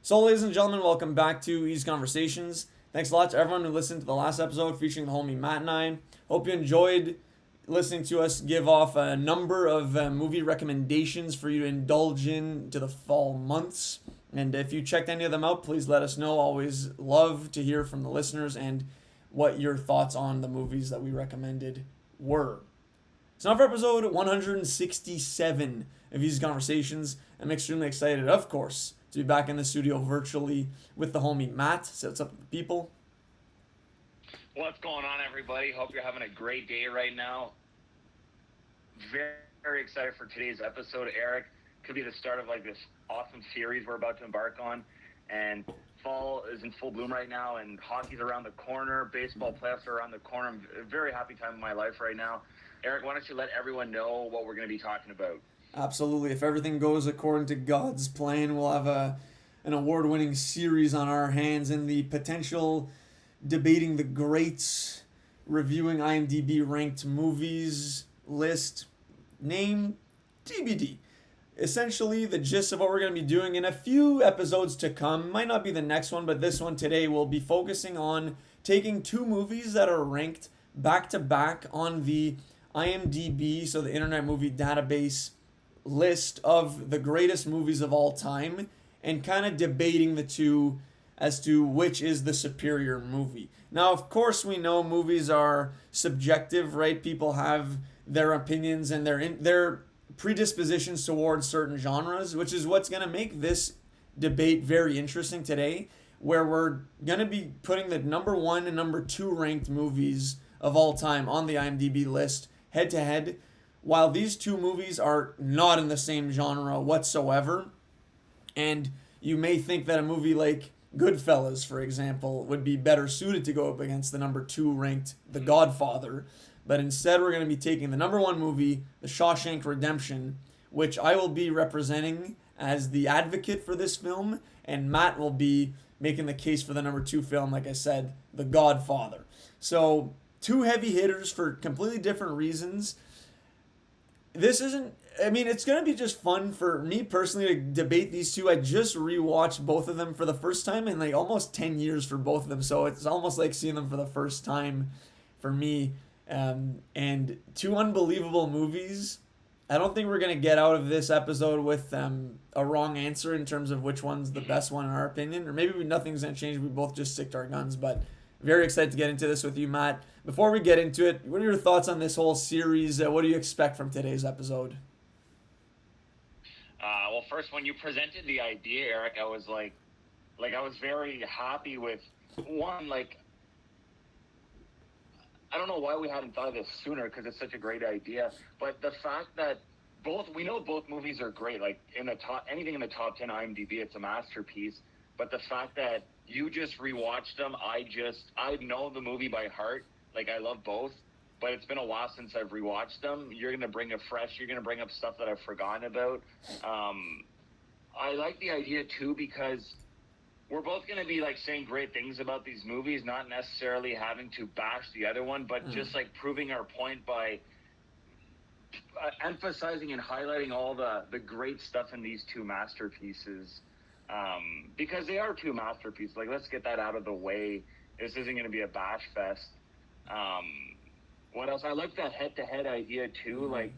So, ladies and gentlemen, welcome back to Eazy Conversations. Thanks a lot to everyone who listened to the last episode featuring the homie Matt and I. Hope you enjoyed listening to us give off a number of movie recommendations for you to indulge in to the fall months. And if you checked any of them out, please let us know. Always love to hear from the listeners and what your thoughts on the movies that we recommended were. So now for episode 167 of Eazy Conversations, I'm extremely excited, of course, to be back in the studio virtually with the homie Matt. So what's up with the people? What's going on, everybody? Hope you're having a great day right now. Very, very excited for today's episode, Eric. Could be the start of like this awesome series we're about to embark on. And fall is in full bloom right now, and hockey's around the corner. Baseball playoffs are around the corner. I'm a very happy time of my life right now. Eric, why don't you let everyone know what we're going to be talking about? Absolutely. If everything goes according to God's plan, we'll have an award-winning series on our hands in the potential debating the greats, reviewing IMDb ranked movies list, name TBD. Essentially, the gist of what we're going to be doing in a few episodes to come, might not be the next one, but this one today will be focusing on taking two movies that are ranked back to back on the IMDb, so the Internet Movie Database list of the greatest movies of all time, and kind of debating the two as to which is the superior movie. Now, of course, we know movies are subjective, right? People have their opinions and their predispositions towards certain genres, which is what's going to make this debate very interesting today, where we're going to be putting the number one and number two ranked movies of all time on the IMDb list head to head, while these two movies are not in the same genre whatsoever. And you may think that a movie like Goodfellas, for example, would be better suited to go up against the number two ranked The Godfather. But instead, we're going to be taking the number one movie, The Shawshank Redemption, which I will be representing as the advocate for this film, and Matt will be making the case for the number two film, like I said, The Godfather. So, two heavy hitters for completely different reasons. This isn't, I mean, it's going to be just fun for me personally to debate these two. I just rewatched both of them for the first time in like almost 10 years for both of them. So it's almost like seeing them for the first time for me. And two unbelievable movies. I don't think we're going to get out of this episode with a wrong answer in terms of which one's the best one in our opinion. Or maybe nothing's going to change. We both just stick to our guns. But very excited to get into this with you, Matt. Before we get into it, what are your thoughts on this whole series? What do you expect from today's episode? Well, first, when you presented the idea, Eric, I was I was very happy with one. I don't know why we hadn't thought of this sooner because it's such a great idea. But the fact that we know both movies are great. Like in the top, anything in the top 10 IMDb, it's a masterpiece. But the fact that you just rewatched them, I know the movie by heart. Like I love both, but it's been a while since I've rewatched them. You're gonna bring up stuff that I've forgotten about. I like the idea too because we're both going to be like saying great things about these movies, not necessarily having to bash the other one, but just like proving our point by emphasizing and highlighting all the great stuff in these two masterpieces, because they are two masterpieces. Like, let's get that out of the way. This isn't going to be a bash fest. Um, what else? I like that head-to-head idea too. Like,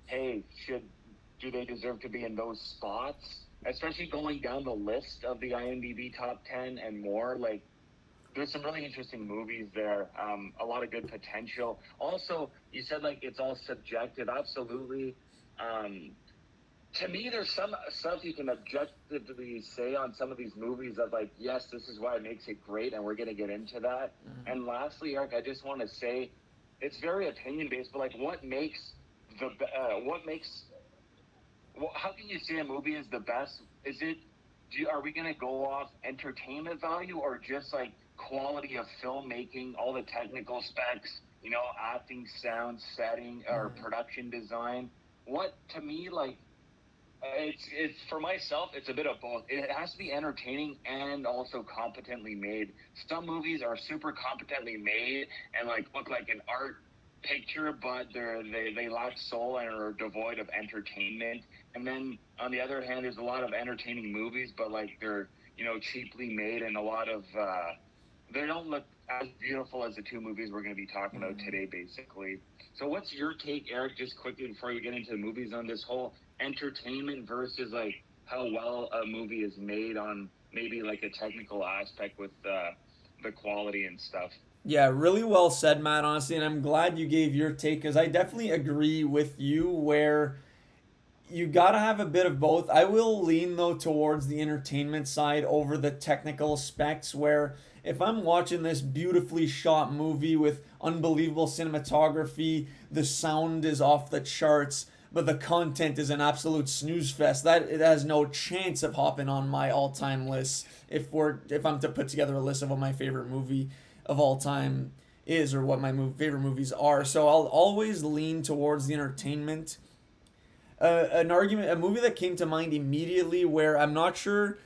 hey, do they deserve to be in those spots? Especially going down the list of the IMDb top 10 and more. Like, there's some really interesting movies there. A lot of good potential. Also, you said like it's all subjective. Absolutely. To me, there's some stuff you can objectively say on some of these movies of like, yes, this is why it makes it great, and we're going to get into that. And lastly, Eric, I just want to say it's very opinion based, but like, how can you say a movie is the best? Are we going to go off entertainment value or just like quality of filmmaking, all the technical specs, acting, sound, setting, or production design? To me, like, it's for myself, it's a bit of both. It has to be entertaining and also competently made. Some movies are super competently made and like look like an art picture, but they lack soul and are devoid of entertainment. And then on the other hand, there's a lot of entertaining movies, but like they're cheaply made, and a lot of they don't look as beautiful as the two movies we're going to be talking about today, basically. So, what's your take, Eric? Just quickly before we get into the movies, on this whole entertainment versus like how well a movie is made on maybe like a technical aspect with the quality and stuff. Yeah, really well said, Matt, honestly, and I'm glad you gave your take because I definitely agree with you where you gotta have a bit of both. I will lean though towards the entertainment side over the technical specs. Where if I'm watching this beautifully shot movie with unbelievable cinematography, the sound is off the charts, but the content is an absolute snooze fest. That it has no chance of hopping on my all-time list if I'm to put together a list of what my favorite movie of all time is or what my favorite movies are. So I'll always lean towards the entertainment. A movie that came to mind immediately where I'm not sure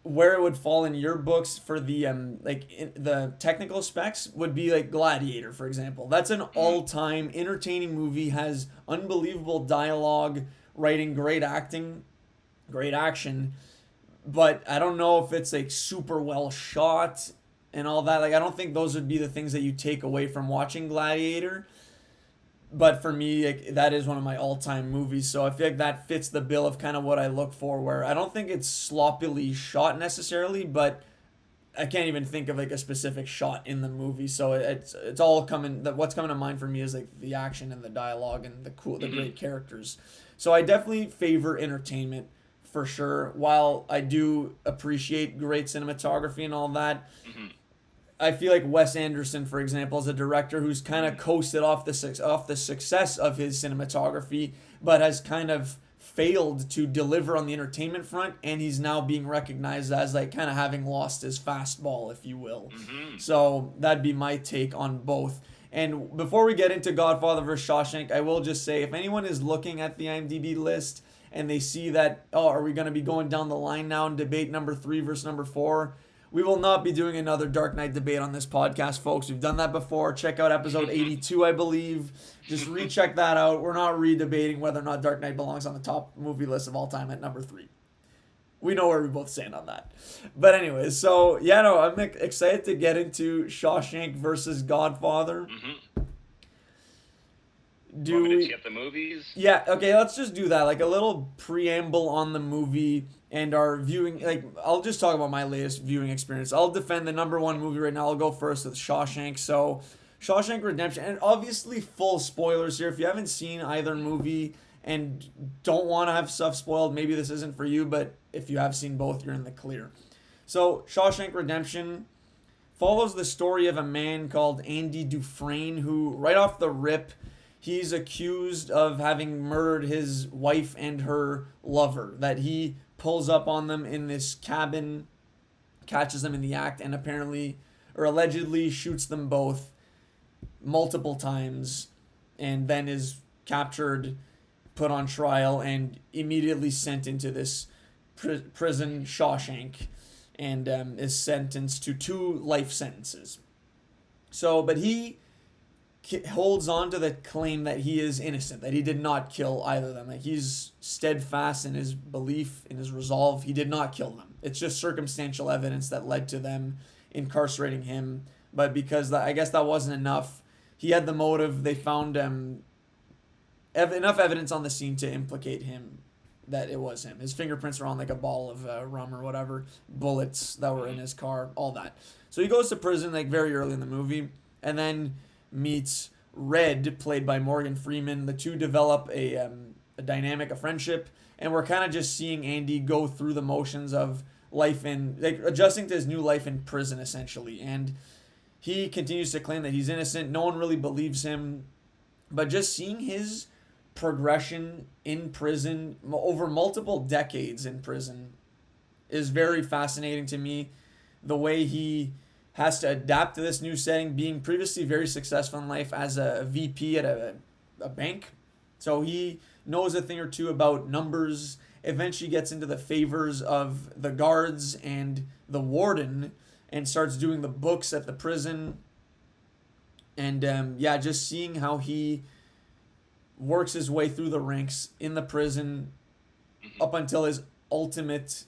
where it would fall in your books for the the technical specs would be like Gladiator, for example. That's an all-time entertaining movie, has unbelievable dialogue, writing, great acting, great action, but I don't know if it's like super well shot and all that. Like I don't think those would be the things that you take away from watching Gladiator. But for me, like, that is one of my all-time movies, so I feel like that fits the bill of kind of what I look for. Where I don't think it's sloppily shot necessarily, but I can't even think of like a specific shot in the movie. So it's all coming. What's coming to mind for me is like the action and the dialogue and the great characters. So I definitely favor entertainment for sure. While I do appreciate great cinematography and all that, I feel like Wes Anderson, for example, is a director who's kind of coasted off the success of his cinematography, but has kind of failed to deliver on the entertainment front, and he's now being recognized as like kind of having lost his fastball, if you will. So that'd be my take on both. And before we get into Godfather vs. Shawshank, I will just say if anyone is looking at the IMDb list and they see that, oh, are we going to be going down the line now and debate number 3 versus number 4? We will not be doing another Dark Knight debate on this podcast, folks. We've done that before. Check out episode 82, I believe. Just recheck that out. We're not re-debating whether or not Dark Knight belongs on the top movie list of all time at number 3. We know where we both stand on that. But anyways, so, yeah, no, I'm excited to get into Shawshank versus Godfather. Do we get the movies? Yeah, okay, let's just do that. Like a little preamble on the movie and our viewing. Like, I'll just talk about my latest viewing experience. I'll defend the number 1 movie right now. I'll go first with Shawshank. So, Shawshank Redemption, and obviously full spoilers here. If you haven't seen either movie and don't want to have stuff spoiled, maybe this isn't for you, but if you have seen both, you're in the clear. So, Shawshank Redemption follows the story of a man called Andy Dufresne who, right off the rip, he's accused of having murdered his wife and her lover, that he pulls up on them in this cabin, catches them in the act, and apparently, or allegedly, shoots them both multiple times, and then is captured, put on trial, and immediately sent into this prison, Shawshank, and is sentenced to 2 life sentences. So, but he holds on to the claim that he is innocent, that he did not kill either of them. Like he's steadfast in his belief, in his resolve. He did not kill them. It's just circumstantial evidence that led to them incarcerating him. But because I guess that wasn't enough, he had the motive. They found enough evidence on the scene to implicate him that it was him. His fingerprints were on like a bottle of rum or whatever, bullets that were in his car, all that. So he goes to prison like very early in the movie, and then meets Red, played by Morgan Freeman. The two develop a dynamic, a friendship, and we're kind of just seeing Andy go through the motions of life like adjusting to his new life in prison, essentially. And he continues to claim that he's innocent. No one really believes him, but just seeing his progression in prison over multiple decades in prison is very fascinating to me. The way he has to adapt to this new setting, being previously very successful in life as a VP at a bank. So he knows a thing or two about numbers, eventually gets into the favors of the guards and the warden, and starts doing the books at the prison. And just seeing how he works his way through the ranks in the prison up until his ultimate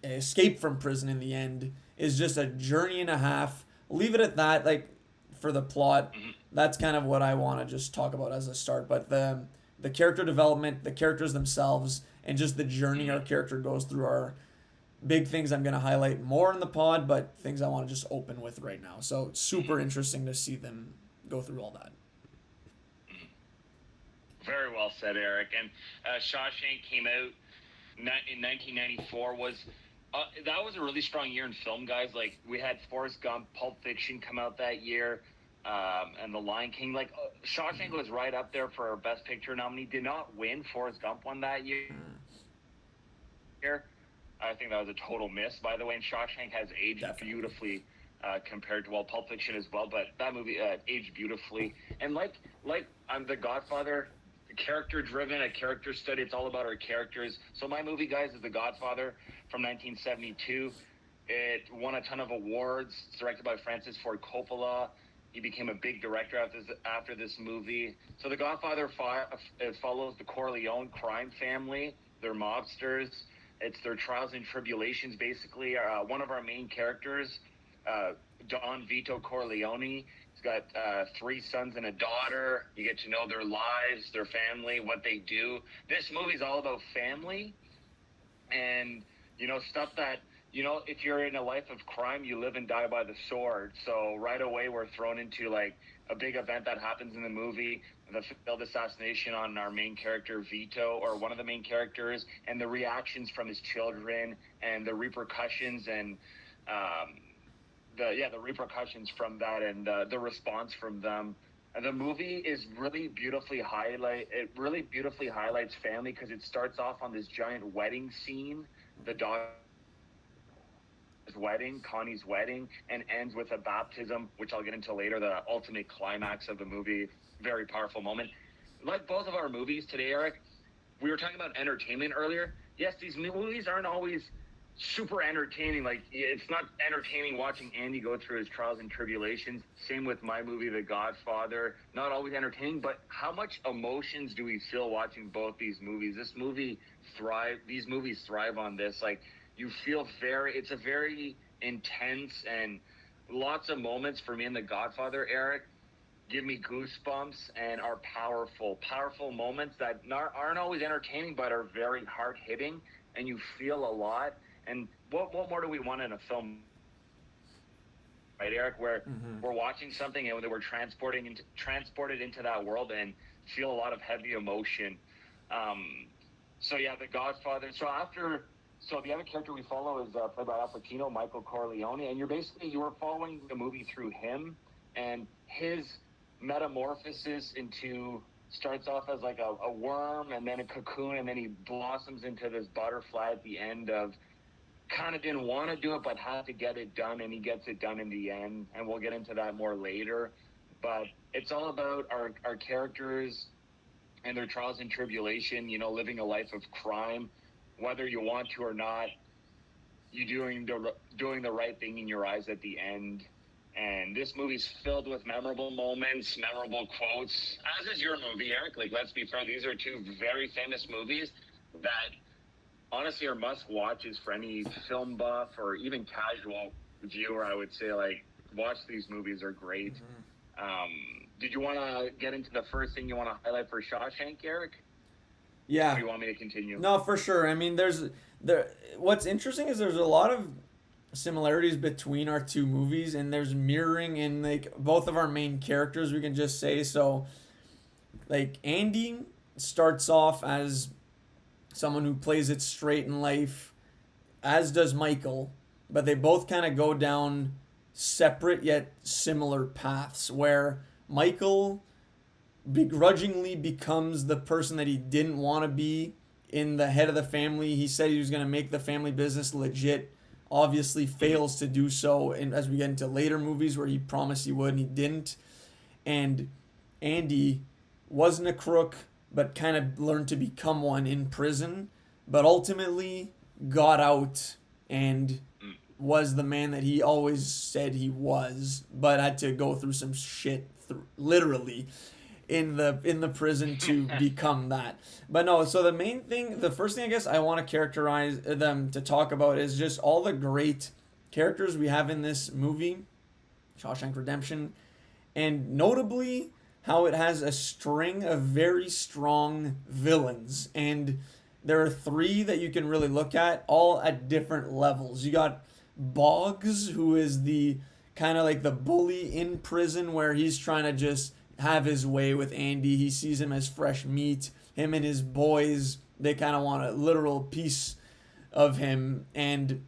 escape from prison in the end is just a journey and a half. Leave it at that. Like for the plot, that's kind of what I want to just talk about as a start. But the character development, the characters themselves, and just the journey our character goes through are big things I'm going to highlight more in the pod, but things I want to just open with right now. So super interesting to see them go through all that. Very well said, Eric. And Shawshank came out in 1994. That was a really strong year in film, guys. Like, we had Forrest Gump, Pulp Fiction come out that year, and The Lion King. Like, Shawshank was right up there for our Best Picture nominee. Did not win. Forrest Gump won that year. I think that was a total miss, by the way. And Shawshank has aged beautifully compared to, well, Pulp Fiction as well. But that movie aged beautifully. And like I'm The Godfather, character-driven, a character study. It's all about our characters. So my movie, guys, is The Godfather from 1972. It won a ton of awards. It's directed by Francis Ford Coppola. He became a big director after this movie. So The Godfather follows the Corleone crime family. They're mobsters. It's their trials and tribulations, basically. One of our main characters, Don Vito Corleone, got 3 sons and a daughter. You get to know their lives, their family, what they do. This movie's all about family and, stuff that, if you're in a life of crime, you live and die by the sword. So right away we're thrown into like a big event that happens in the movie, the failed assassination on our main character Vito, or one of the main characters, and the reactions from his children and the repercussions and the repercussions from that and the response from them. And the movie is really beautifully highlights family, because it starts off on this giant wedding scene, the daughter's wedding, Connie's wedding, and ends with a baptism, which I'll get into later, the ultimate climax of the movie. Very powerful moment. Like both of our movies today, Eric, we were talking about entertainment earlier. Yes, these movies aren't always super entertaining. Like, it's not entertaining watching Andy go through his trials and tribulations. Same with my movie, The Godfather. Not always entertaining, but how much emotions do we feel watching both these movies? These movies thrive on this. Like, you feel it's a very intense, and lots of moments for me in The Godfather, Eric, give me goosebumps and are powerful moments that aren't always entertaining, but are very hard-hitting, and you feel a lot. And what more do we want in a film, right, Eric, where we're watching something and we're transported into that world and feel a lot of heavy emotion. So yeah, The Godfather. So the other character we follow is played by Al Pacino, Michael Corleone, and you were following the movie through him and his metamorphosis starts off as like a worm and then a cocoon, and then he blossoms into this butterfly at the end of, kind of didn't want to do it but had to get it done, and he gets it done in the end, and we'll get into that more later. But it's all about our characters and their trials and tribulation, living a life of crime, whether you want to or not. You doing the right thing in your eyes at the end. And this movie's filled with memorable moments, memorable quotes, as is your movie, Eric. Like, let's be fair, these are 2 very famous movies that honestly are must-watches for any film buff or even casual viewer. I would say, like, watch these movies. Are great. Did you want to get into the first thing you want to highlight for Shawshank, Eric? Yeah. Or do you want me to continue? No, for sure. I mean, what's interesting is there's a lot of similarities between our 2 movies, and there's mirroring in like both of our main characters, we can just say. So like Andy starts off as someone who plays it straight in life, as does Michael, but they both kind of go down separate yet similar paths, where Michael begrudgingly becomes the person that he didn't want to be in the head of the family. He said he was going to make the family business legit, obviously fails to do so, and as we get into later movies where he promised he would and he didn't. And Andy wasn't a crook, but kind of learned to become one in prison, but ultimately got out and was the man that he always said he was, but had to go through some shit, literally. in the prison to become that. But no, so the first thing I guess I want to characterize them to talk about is just all the great characters we have in this movie, Shawshank Redemption, and notably how it has a string of very strong villains. And there are three that you can really look at, all at different levels. You got Boggs, who is the kind of like the bully in prison, where he's trying to just have his way with Andy. He sees him as fresh meat. Him and his boys, they kind of want a literal piece of him and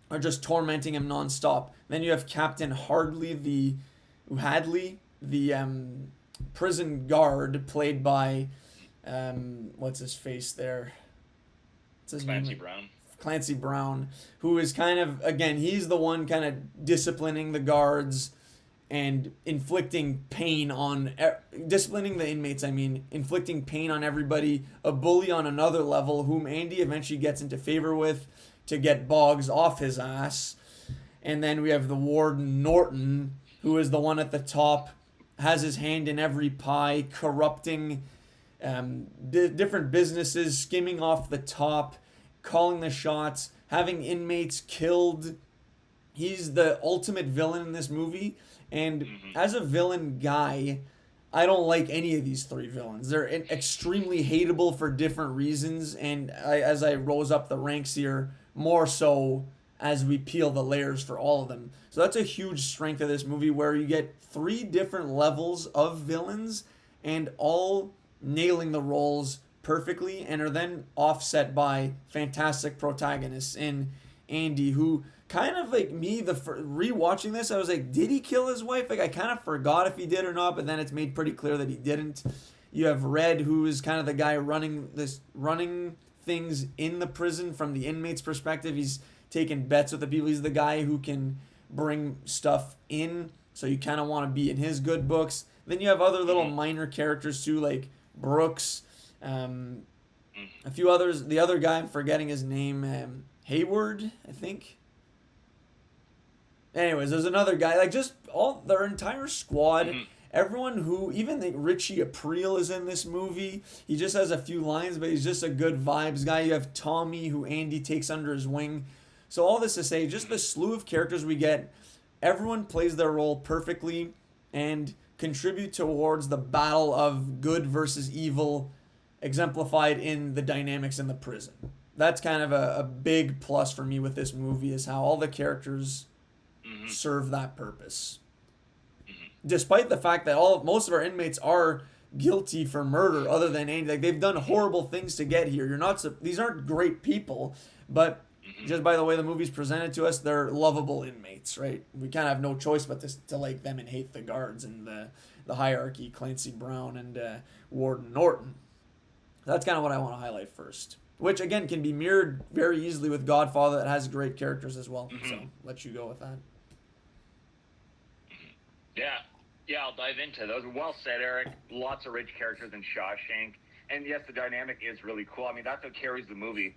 are just tormenting him nonstop. Then you have Captain Hadley, the prison guard, played by what's his face there? What's his Clancy name? Brown. Clancy Brown, who is kind of, again, he's the one kind of disciplining the guards and inflicting pain on disciplining the inmates. I mean, inflicting pain on everybody. A bully on another level, whom Andy eventually gets into favor with to get Boggs off his ass. And then we have the warden Norton, who is the one at the top, has his hand in every pie, corrupting different businesses, skimming off the top, calling the shots, having inmates killed. He's the ultimate villain in this movie. And as a villain guy, I don't like any of these three villains. They're extremely hateable for different reasons. And as I rose up the ranks here, more so as we peel the layers for all of them. So that's a huge strength of this movie, where you get three different levels of villains and all nailing the roles perfectly, and are then offset by fantastic protagonists in Andy, who kind of like me, rewatching this, I was like, did he kill his wife? Like, I kind of forgot if he did or not, but then it's made pretty clear that he didn't. You have Red, who is kind of the guy running things in the prison from the inmates' perspective. He's taking bets with the people. He's the guy who can bring stuff in, so you kind of want to be in his good books. Then you have other little minor characters too, like Brooks, a few others. The other guy, I'm forgetting his name, Hayward, I think. Anyways, there's another guy, like just all their entire squad. Everyone who, even like Richie Aprile is in this movie. He just has a few lines, but he's just a good vibes guy. You have Tommy, who Andy takes under his wing. So all this to say, just the slew of characters we get, everyone plays their role perfectly and contribute towards the battle of good versus evil, exemplified in the dynamics in the prison. That's kind of a big plus for me with this movie, is how all the characters serve that purpose. Despite the fact that most of our inmates are guilty for murder, other than Andy, like they've done horrible things to get here. These aren't great people, but just by the way the movie's presented to us, they're lovable inmates, right? We kind of have no choice but to like them and hate the guards and the hierarchy, Clancy Brown and Warden Norton. That's kind of what I want to highlight first, which again can be mirrored very easily with Godfather, that has great characters as well. So let you go with that. Yeah, I'll dive into those. Well said, Eric. Lots of rich characters in Shawshank. And yes, the dynamic is really cool. I mean, that's what carries the movie.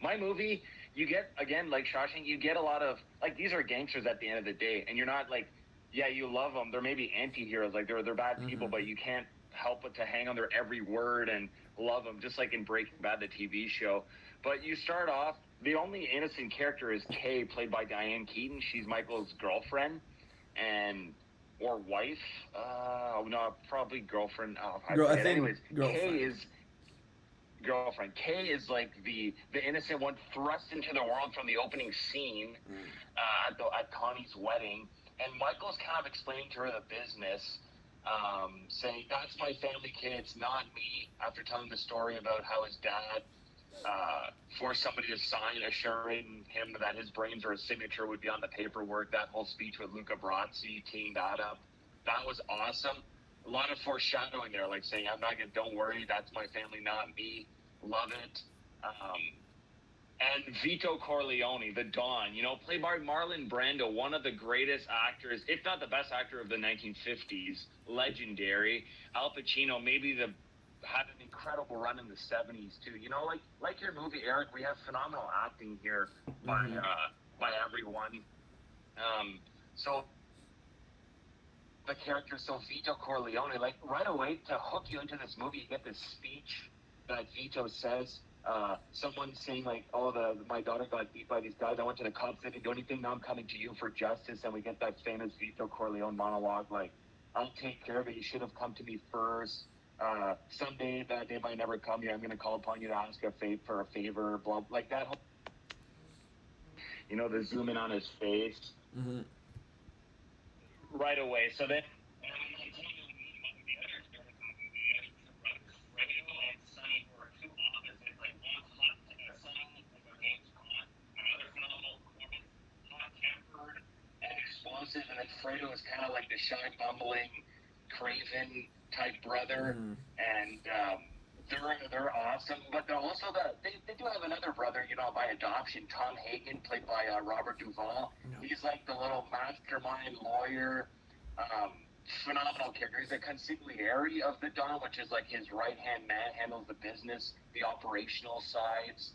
My movie, you get, again, like Shawshank, you get a lot of, like, these are gangsters at the end of the day. And you're not like, yeah, you love them. They're maybe anti-heroes. Like, they're bad people, but you can't help but to hang on their every word and love them, just like in Breaking Bad, the TV show. But you start off, the only innocent character is Kay, played by Diane Keaton. She's Michael's girlfriend. Or wife, no, probably girlfriend. Anyways, girlfriend. Kay is girlfriend. Kay is like the innocent one thrust into the world from the opening scene at Connie's wedding, and Michael's kind of explaining to her the business, saying that's my family kid, it's not me. After telling the story about how his dad forced somebody to sign assuring him that his brains or his signature would be on the paperwork. That whole speech with Luca Brasi teeing that up, that was awesome. A lot of foreshadowing there, like saying, don't worry, that's my family, not me. Love it. And Vito Corleone, the Don, played by Marlon Brando, one of the greatest actors, if not the best actor of the 1950s, legendary. Al Pacino, had an incredible run in the 70s too. Like your movie, Eric, we have phenomenal acting here by everyone. So the character, so Vito Corleone, like right away to hook you into this movie, you get this speech that Vito says. Someone saying like, "Oh, my daughter got beat by these guys. I went to the cops. They didn't do anything. Now I'm coming to you for justice." And we get that famous Vito Corleone monologue, like, "I'll take care of it. You should have come to me first. Someday that day might never come. I'm going to call upon you to ask for a favor." Blah, like that. The zoom in on his face. Mm-hmm. Right away. So then, explosive, and then Fredo is kind of like the shy, bumbling, craven type brother, and they're awesome. But they're also they do have another brother, by adoption, Tom Hagen, played by Robert Duvall. He's like the little mastermind lawyer, phenomenal character. He's a consigliere of the Don, which is like his right hand man, handles the business, the operational sides.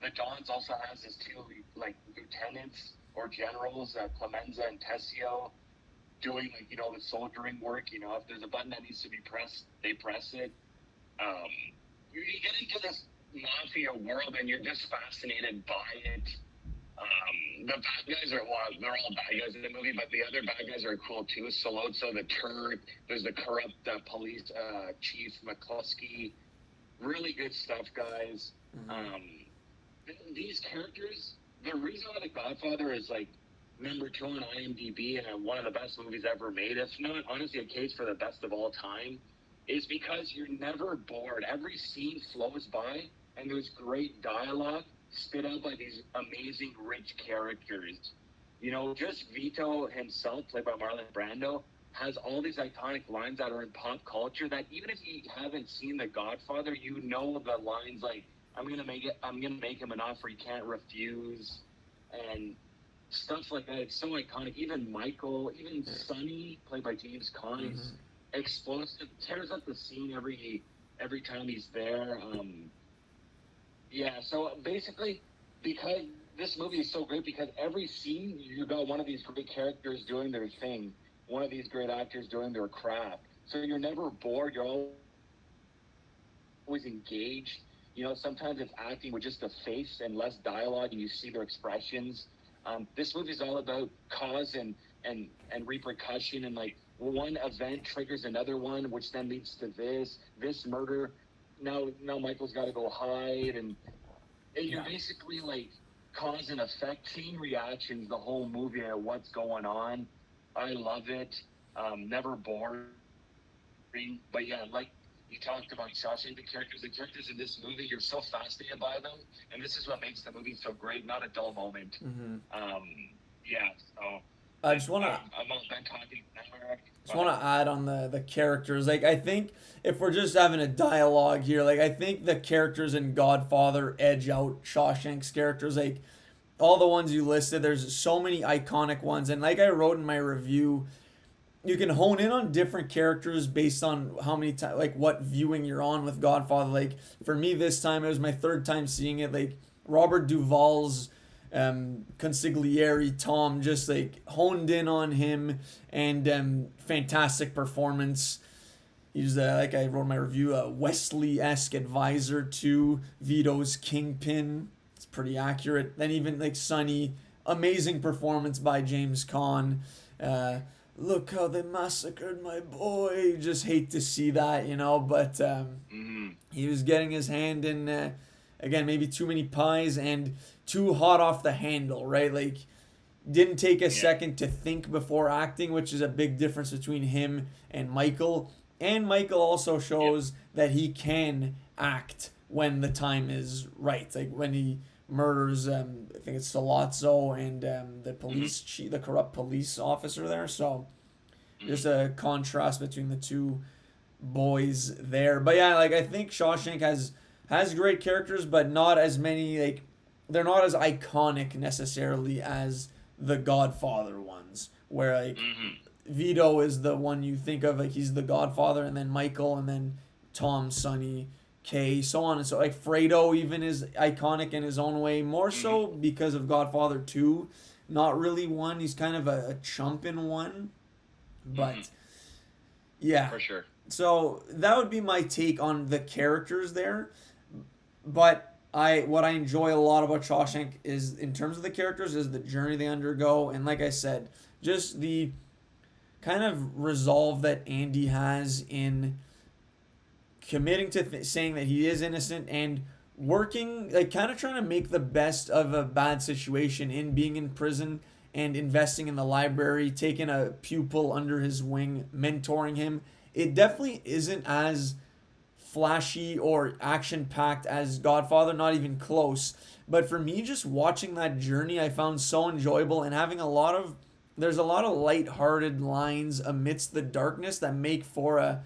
The Don's also has his two like lieutenants or generals, Clemenza and Tessio, doing the soldiering work. If there's a button that needs to be pressed, they press it. You get into this mafia world and you're just fascinated by it. The bad guys they're all bad guys in the movie, but the other bad guys are cool too. Solozzo the Turk, there's the corrupt police chief McCluskey. Really good stuff, guys. These characters, the reason why The Godfather is like number 2 on IMDb and one of the best movies ever made, if not honestly a case for the best of all time, is because you're never bored. Every scene flows by and there's great dialogue spit out by these amazing rich characters. Just Vito himself, played by Marlon Brando, has all these iconic lines that are in pop culture that even if you haven't seen The Godfather, the lines like, I'm gonna make him an offer he can't refuse, and stuff like that. It's so iconic. Even Michael, even Sonny, played by James Caan, is explosive, tears up the scene every time he's there. So basically, because this movie is so great, because every scene you got one of these great characters doing their thing, one of these great actors doing their craft. So you're never bored. You're always engaged. Sometimes it's acting with just a face and less dialogue, and you see their expressions. This movie is all about cause and repercussion, and like one event triggers another one, which then leads to this murder. Now Michael's got to go hide, and you're basically like cause and effect, chain reactions, the whole movie and what's going on. I love it. Never boring. But yeah, like you talked about Shawshank, the characters in this movie, you're so fascinated by them, and this is what makes the movie so great. Not a dull moment. So I just want to. I'm not done talking now. Just want to add on the characters. Like, I think if we're just having a dialogue here, like, I think the characters in Godfather edge out Shawshank's characters. Like, all the ones you listed, there's so many iconic ones. And like I wrote in my review, you can hone in on different characters based on how many times, like, what viewing you're on with Godfather. Like, for me this time, it was my 3rd time seeing it. Like, Robert Duvall's consigliere Tom, just like honed in on him, and fantastic performance. He's like I wrote in my review, a Wesley-esque advisor to Vito's kingpin. It's pretty accurate. Then even like Sonny, amazing performance by James Caan. Look how they massacred my boy. Just hate to see that, but he was getting his hand in again, maybe too many pies and too hot off the handle, right? Like, didn't take a second to think before acting, which is a big difference between him and Michael. And Michael also shows that he can act when the time is right. Like, when he murders, I think it's Solazzo and the police chief, the corrupt police officer there. So, just a contrast between the two boys there. But yeah, like, I think Shawshank has great characters, but not as many, like, they're not as iconic necessarily as the Godfather ones, where like Vito is the one you think of, like he's the Godfather, and then Michael, and then Tom, Sonny, Kay, so on and so, like Fredo even is iconic in his own way, more so because of Godfather 2, not really 1. He's kind of a chump in 1, but Yeah. For sure. So that would be my take on the characters there. But what I enjoy a lot about Shawshank is, in terms of the characters, is the journey they undergo, and like I said, just the kind of resolve that Andy has in committing to saying that he is innocent and working, like kind of trying to make the best of a bad situation in being in prison and investing in the library, taking a pupil under his wing, mentoring him. It definitely isn't as flashy or action packed as Godfather, not even close. But for me, just watching that journey, I found so enjoyable, and having a lot of there's a lot of light-hearted lines amidst the darkness that make for a,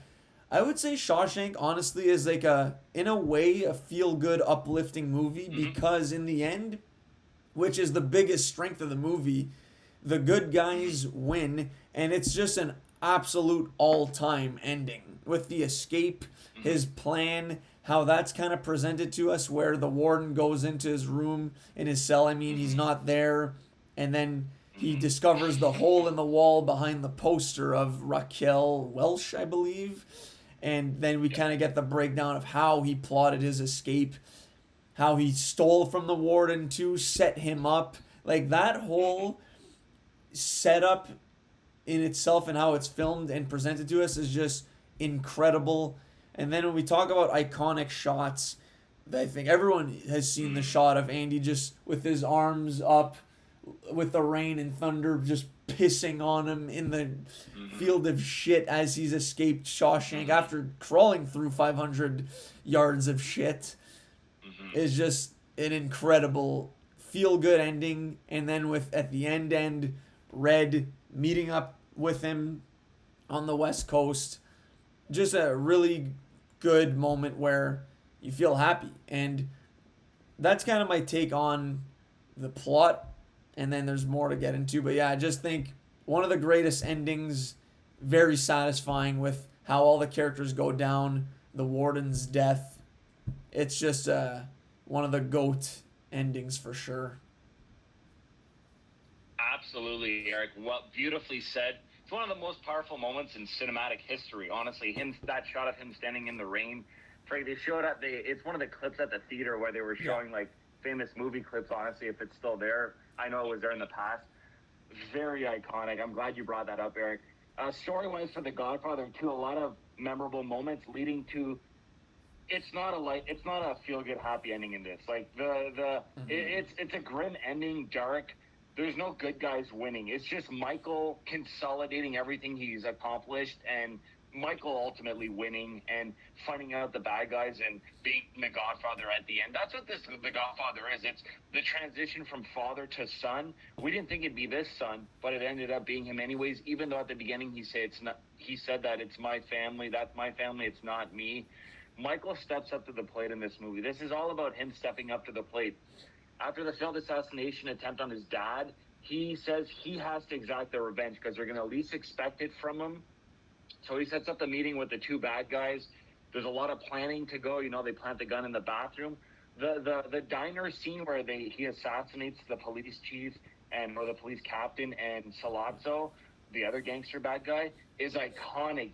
I would say Shawshank honestly is like a, in a way, a feel-good, uplifting movie, because in the end, which is the biggest strength of the movie, the good guys win, and it's just an absolute all-time ending with the escape, his plan, how that's kind of presented to us, where the warden goes into his room, in his cell, I mean, he's not there, and then he discovers the hole in the wall behind the poster of Raquel Welch, I believe, and then we kind of get the breakdown of how he plotted his escape, how he stole from the warden to set him up. Like, that whole setup in itself and how it's filmed and presented to us is just incredible. And then when we talk about iconic shots, I think everyone has seen the shot of Andy just with his arms up, with the rain and thunder just pissing on him in the field of shit as he's escaped Shawshank after crawling through 500 yards of shit. Is just an incredible feel-good ending. And then with, at the end, Red meeting up with him on the West Coast, just a really good moment where you feel happy. And that's kind of my take on the plot, and then there's more to get into. But yeah, I just think one of the greatest endings, very satisfying with how all the characters go down, the warden's death. It's just one of the GOAT endings for sure. Absolutely, Eric. Well, beautifully said. It's one of the most powerful moments in cinematic history. Honestly, that shot of him standing in the rain. They showed up. It's one of the clips at the theater where they were showing like famous movie clips. Honestly, if it's still there, I know it was there in the past. Very iconic. I'm glad you brought that up, Eric. Story-wise for The Godfather too, a lot of memorable moments leading to. It's not a feel-good happy ending in this. Like it's a grim ending, dark. There's no good guys winning. It's just Michael consolidating everything he's accomplished, and Michael ultimately winning and finding out the bad guys and being the Godfather at the end. That's what the Godfather is. It's the transition from father to son. We didn't think it'd be this son, but it ended up being him anyways. Even though at the beginning he said that it's my family, that's my family, it's not me. Michael steps up to the plate in this movie. This is all about him stepping up to the plate. After the failed assassination attempt on his dad, he says he has to exact their revenge because they're going to least expect it from him. So he sets up the meeting with the two bad guys. There's a lot of planning to go. You know, they plant the gun in the bathroom. The diner scene where he assassinates the police chief or the police captain and Salazzo, the other gangster bad guy, is iconic.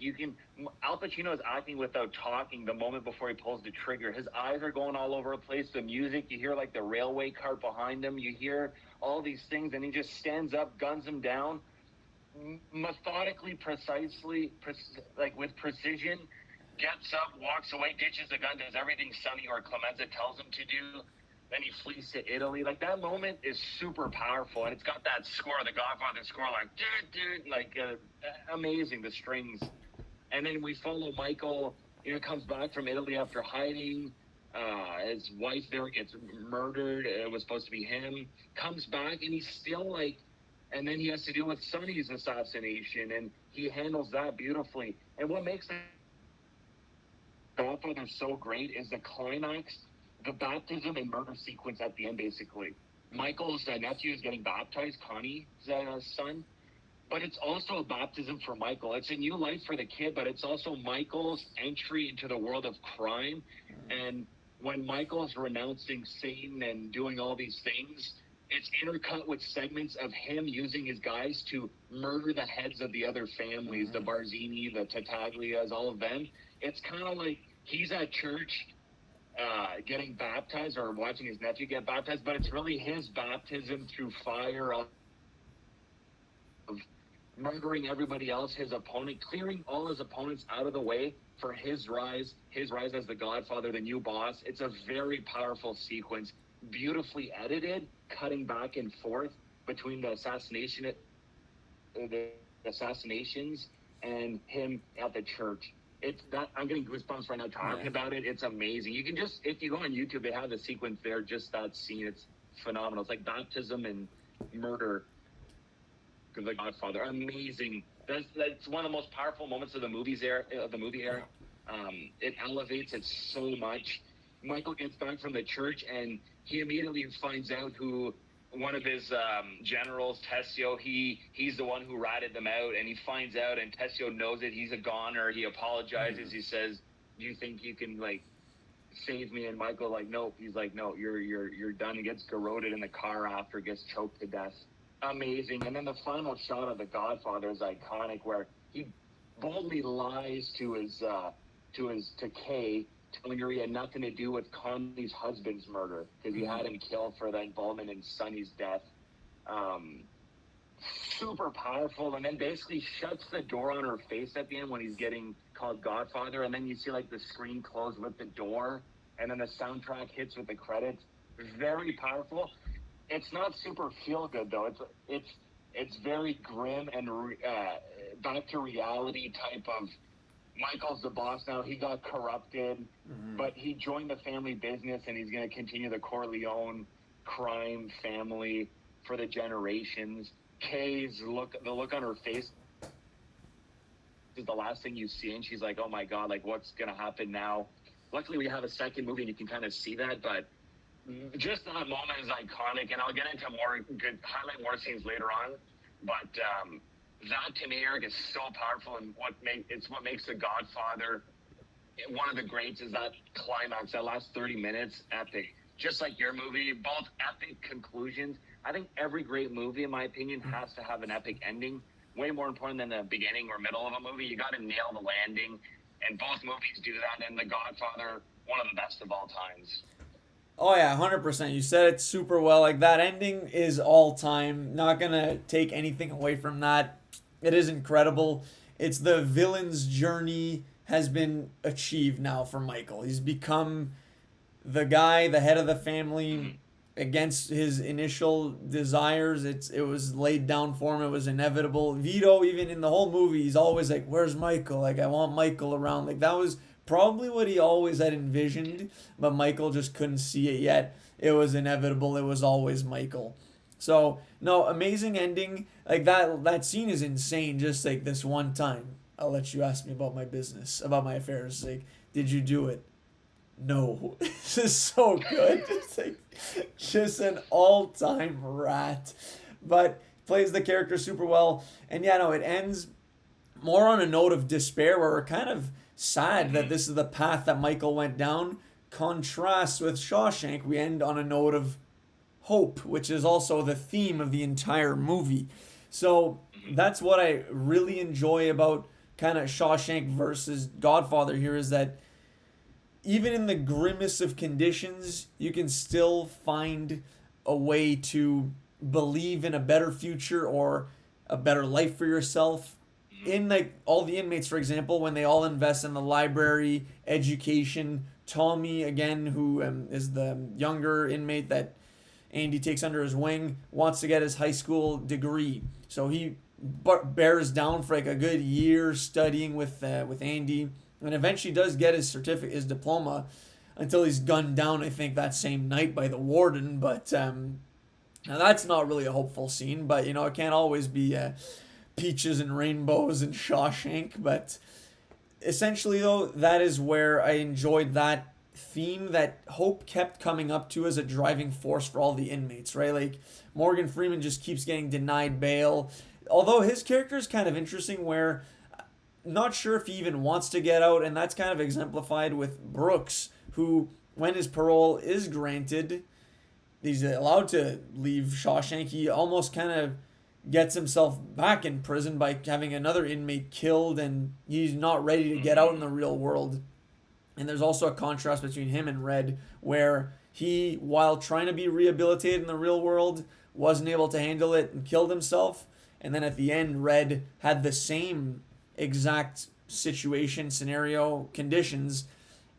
Al Pacino is acting without talking the moment before he pulls the trigger. His eyes are going all over the place. The music, you hear like the railway cart behind him. You hear all these things, and he just stands up, guns him down, methodically, precisely, like with precision, gets up, walks away, ditches the gun, does everything Sonny or Clemenza tells him to do. Then he flees to Italy. Like, that moment is super powerful, and it's got that score, the Godfather score, like, amazing, the strings. And then we follow Michael, comes back from Italy after hiding. His wife there gets murdered. It was supposed to be him. Comes back, and he's still, and then he has to deal with Sonny's assassination, and he handles that beautifully. And what makes the Godfather so great is the climax, the baptism and murder sequence at the end, basically. Michael's nephew is getting baptized, Connie's son, but it's also a baptism for Michael. It's a new life for the kid, but it's also Michael's entry into the world of crime. And when Michael's renouncing Satan and doing all these things, it's intercut with segments of him using his guys to murder the heads of the other families, the Barzini, the Tattaglias, all of them. It's kind of like he's at church getting baptized or watching his nephew get baptized, but it's really his baptism through fire of murdering everybody else, his opponent, clearing all his opponents out of the way for his rise as the Godfather, the new boss. It's a very powerful sequence, beautifully edited, cutting back and forth between the assassinations and him at the church. It's that I'm getting goosebumps right now talking about it. It's amazing. You can just, if you go on YouTube, they have the sequence there, just that scene. It's phenomenal. It's like baptism and murder. The Godfather, amazing. That's one of the most powerful moments of the movie era. It elevates it so much. Michael gets back from the church and he immediately finds out who one of his generals, Tessio, he's the one who ratted them out, and he finds out, and Tessio knows it. He's a goner. He apologizes. He says, "Do you think you can like save me?" And Michael like, "Nope." He's like, "No, you're done." He gets garroted in the car after, gets choked to death. Amazing. And then the final shot of the Godfather is iconic, where he boldly lies to Kay, telling her he had nothing to do with Conley's husband's murder because he had him killed for the involvement in Sonny's death. Super powerful, and then basically shuts the door on her face at the end when he's getting called Godfather, and then you see like the screen close with the door, and then the soundtrack hits with the credits. Very powerful. It's not super feel good though. It's very grim and back to reality type of. Michael's the boss now. He got corrupted, but he joined the family business, and he's going to continue the Corleone crime family for the generations. Kay's the look on her face is the last thing you see, and she's like, "Oh my God, like what's going to happen now?" Luckily, we have a second movie, and you can kind of see that, but just that moment is iconic, and I'll get into highlight more scenes later on, but that to me, Eric, is so powerful, and it's what makes The Godfather one of the greats is that climax, that last 30 minutes, epic. Just like your movie, both epic conclusions. I think every great movie, in my opinion, has to have an epic ending. Way more important than the beginning or middle of a movie. You got to nail the landing, and both movies do that, and The Godfather, one of the best of all times. Oh yeah, 100%. You said it super well. Like that ending is all time. Not gonna take anything away from that. It is incredible. It's the villain's journey has been achieved now for Michael. He's become the guy, the head of the family, against his initial desires. It was laid down for him. It was inevitable. Vito, even in the whole movie, he's always like, "Where's Michael? Like I want Michael around." Like that was probably what he always had envisioned, but Michael just couldn't see it yet. It was inevitable. It was always Michael. So, no, amazing ending. Like that scene is insane. Just like this one time, I'll let you ask me about my business, about my affairs. Like, did you do it? No. This is so good. It's like just an all-time rat. But plays the character super well. And yeah, no, it ends more on a note of despair where we're kind of sad that this is the path that Michael went down. Contrasts with Shawshank, we end on a note of hope, which is also the theme of the entire movie. So that's what I really enjoy about kind of Shawshank versus Godfather here, is that even in the grimmest of conditions, you can still find a way to believe in a better future or a better life for yourself. In like all the inmates, for example, when they all invest in the library, education, Tommy, again, who is the younger inmate that Andy takes under his wing, wants to get his high school degree. So he bears down for like a good year studying with Andy, and eventually does get his certificate, his diploma, until he's gunned down, I think, that same night by the warden. But now that's not really a hopeful scene, but you know, it can't always be peaches and rainbows and Shawshank. But essentially, though, that is where I enjoyed that theme that hope kept coming up to as a driving force for all the inmates, right? Like Morgan Freeman just keeps getting denied bail, although his character is kind of interesting, where not sure if he even wants to get out, and that's kind of exemplified with Brooks, who, when his parole is granted, he's allowed to leave Shawshank. He almost kind of gets himself back in prison by having another inmate killed, and he's not ready to get out in the real world. And there's also a contrast between him and Red, where he, while trying to be rehabilitated in the real world, wasn't able to handle it and killed himself. And then at the end, Red had the same exact situation, scenario, conditions,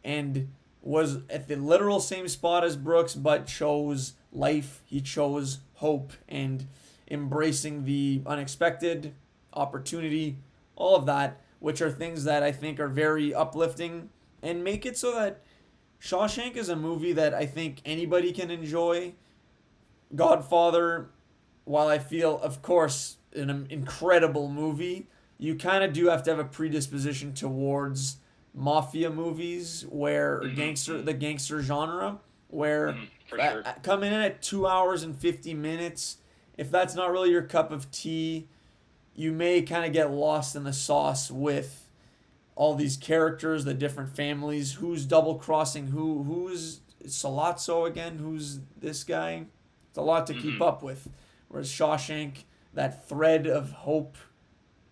and was at the literal same spot as Brooks, but chose life. He chose hope and embracing the unexpected, opportunity, all of that, which are things that I think are very uplifting and make it so that Shawshank is a movie that I think anybody can enjoy. Godfather, while I feel, of course, an incredible movie, you kind of do have to have a predisposition towards mafia movies where the gangster genre, where For sure. coming in at 2 hours and 50 minutes, if that's not really your cup of tea, you may kind of get lost in the sauce with all these characters, the different families, who's double crossing who's Salazzo again, who's this guy. It's a lot to keep up with. Whereas Shawshank, that thread of hope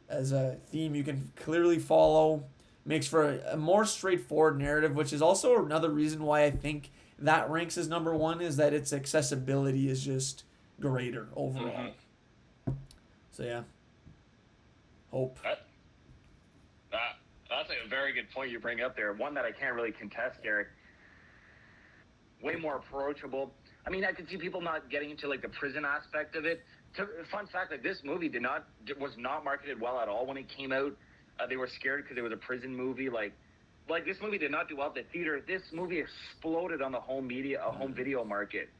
as a theme you can clearly follow, makes for a more straightforward narrative, which is also another reason why I think that ranks as number one, is that its accessibility is just greater overall. So yeah, hope. That's a very good point you bring up there. One that I can't really contest, Derek. Way more approachable. I mean, I could see people not getting into like the prison aspect of it. Fun fact, like this movie was not marketed well at all when it came out. They were scared because it was a prison movie. Like this movie did not do well at the theater. This movie exploded on the home video market.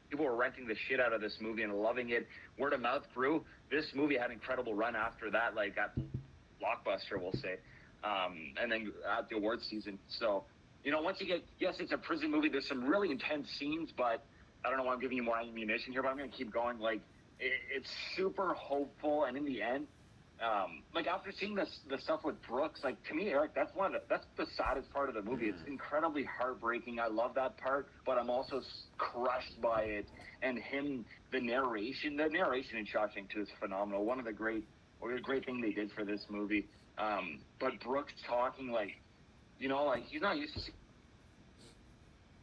People were renting the shit out of this movie and loving it. Word of mouth grew. This movie had an incredible run after that, like at Blockbuster, we'll say, and then at the awards season. So, once you get, yes, it's a prison movie. There's some really intense scenes, but I don't know why I'm giving you more ammunition here, but I'm going to keep going. Like, it's super hopeful, and in the end, like after seeing the stuff with Brooks, like to me, Eric, that's the saddest part of the movie. It's incredibly heartbreaking. I love that part, but I'm also crushed by it. And the narration in Shawshank too is phenomenal. One of the great thing they did for this movie. But Brooks talking like he's not used to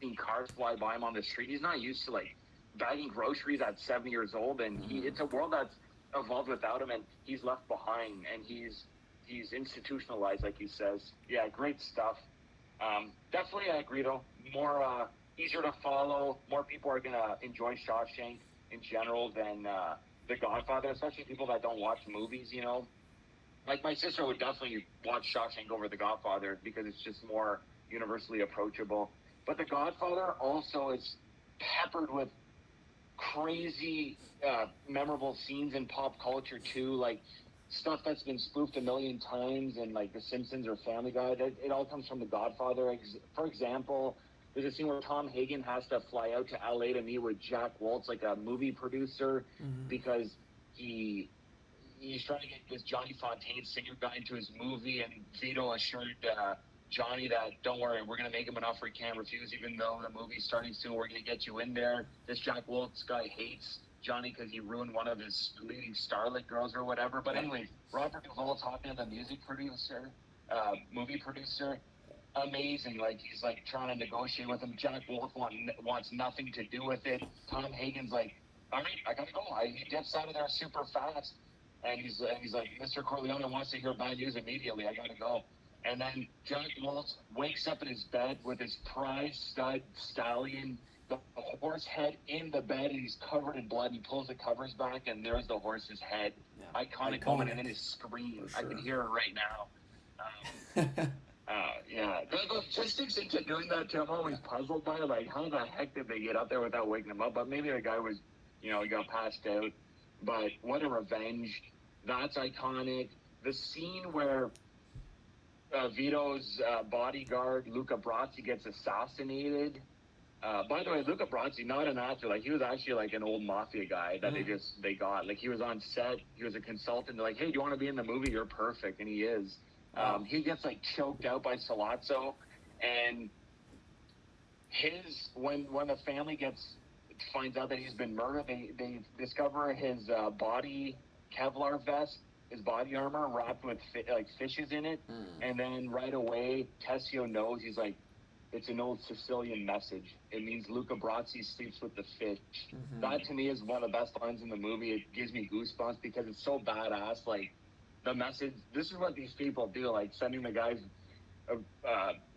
seeing cars fly by him on the street. He's not used to like bagging groceries at 7 years old, and it's a world that's evolved without him, and he's left behind, and he's institutionalized, like he says. Yeah, great stuff. Definitely, I agree though. More easier to follow. More people are gonna enjoy Shawshank in general than The Godfather, especially people that don't watch movies. Like my sister would definitely watch Shawshank over The Godfather because it's just more universally approachable. But The Godfather also is peppered with crazy, memorable scenes in pop culture too, like stuff that's been spoofed a million times, and like The Simpsons or Family Guy. It all comes from The Godfather. For example, there's a scene where Tom Hagen has to fly out to LA to meet with Jack Waltz, like a movie producer, because he's trying to get this Johnny Fontaine singer guy into his movie, and Vito assured Johnny that, don't worry, we're going to make him an offer he can't refuse, even though the movie's starting soon, we're going to get you in there. This Jack Waltz guy hates Johnny because he ruined one of his leading starlet girls or whatever. But anyway, Robert Duvall talking to the movie producer, amazing. Like, he's like trying to negotiate with him. Jack Waltz wants nothing to do with it. Tom Hagen's like, all right, I got to go. He gets out of there super fast. And he's like, Mr. Corleone wants to hear bad news immediately. I got to go. And then Jack Waltz wakes up in his bed with his prize stud stallion, the horse head in the bed, and he's covered in blood. He pulls the covers back, and there's the horse's head. Yeah. Iconic moment, and then his scream. Sure. I can hear it right now. Yeah. The logistics into doing that too, I'm always puzzled by it. Like, how the heck did they get up there without waking him up? But maybe the guy was, he got passed out. But what a revenge. That's iconic. The scene where Vito's bodyguard, Luca Brasi, gets assassinated. By the way, Luca Brasi, not an actor. Like, he was actually like an old mafia guy that they got. Like, he was on set. He was a consultant. They're like, hey, do you want to be in the movie? You're perfect. And he is. He gets like choked out by Salazzo. And when the family gets finds out that he's been murdered. They discover his body Kevlar vest, his body armor wrapped with fishes in it, and then right away Tessio knows. He's like, it's an old Sicilian message. It means Luca Brasi sleeps with the fish. That to me is one of the best lines in the movie. It gives me goosebumps because it's so badass. Like the message. This is what these people do. Like sending the guys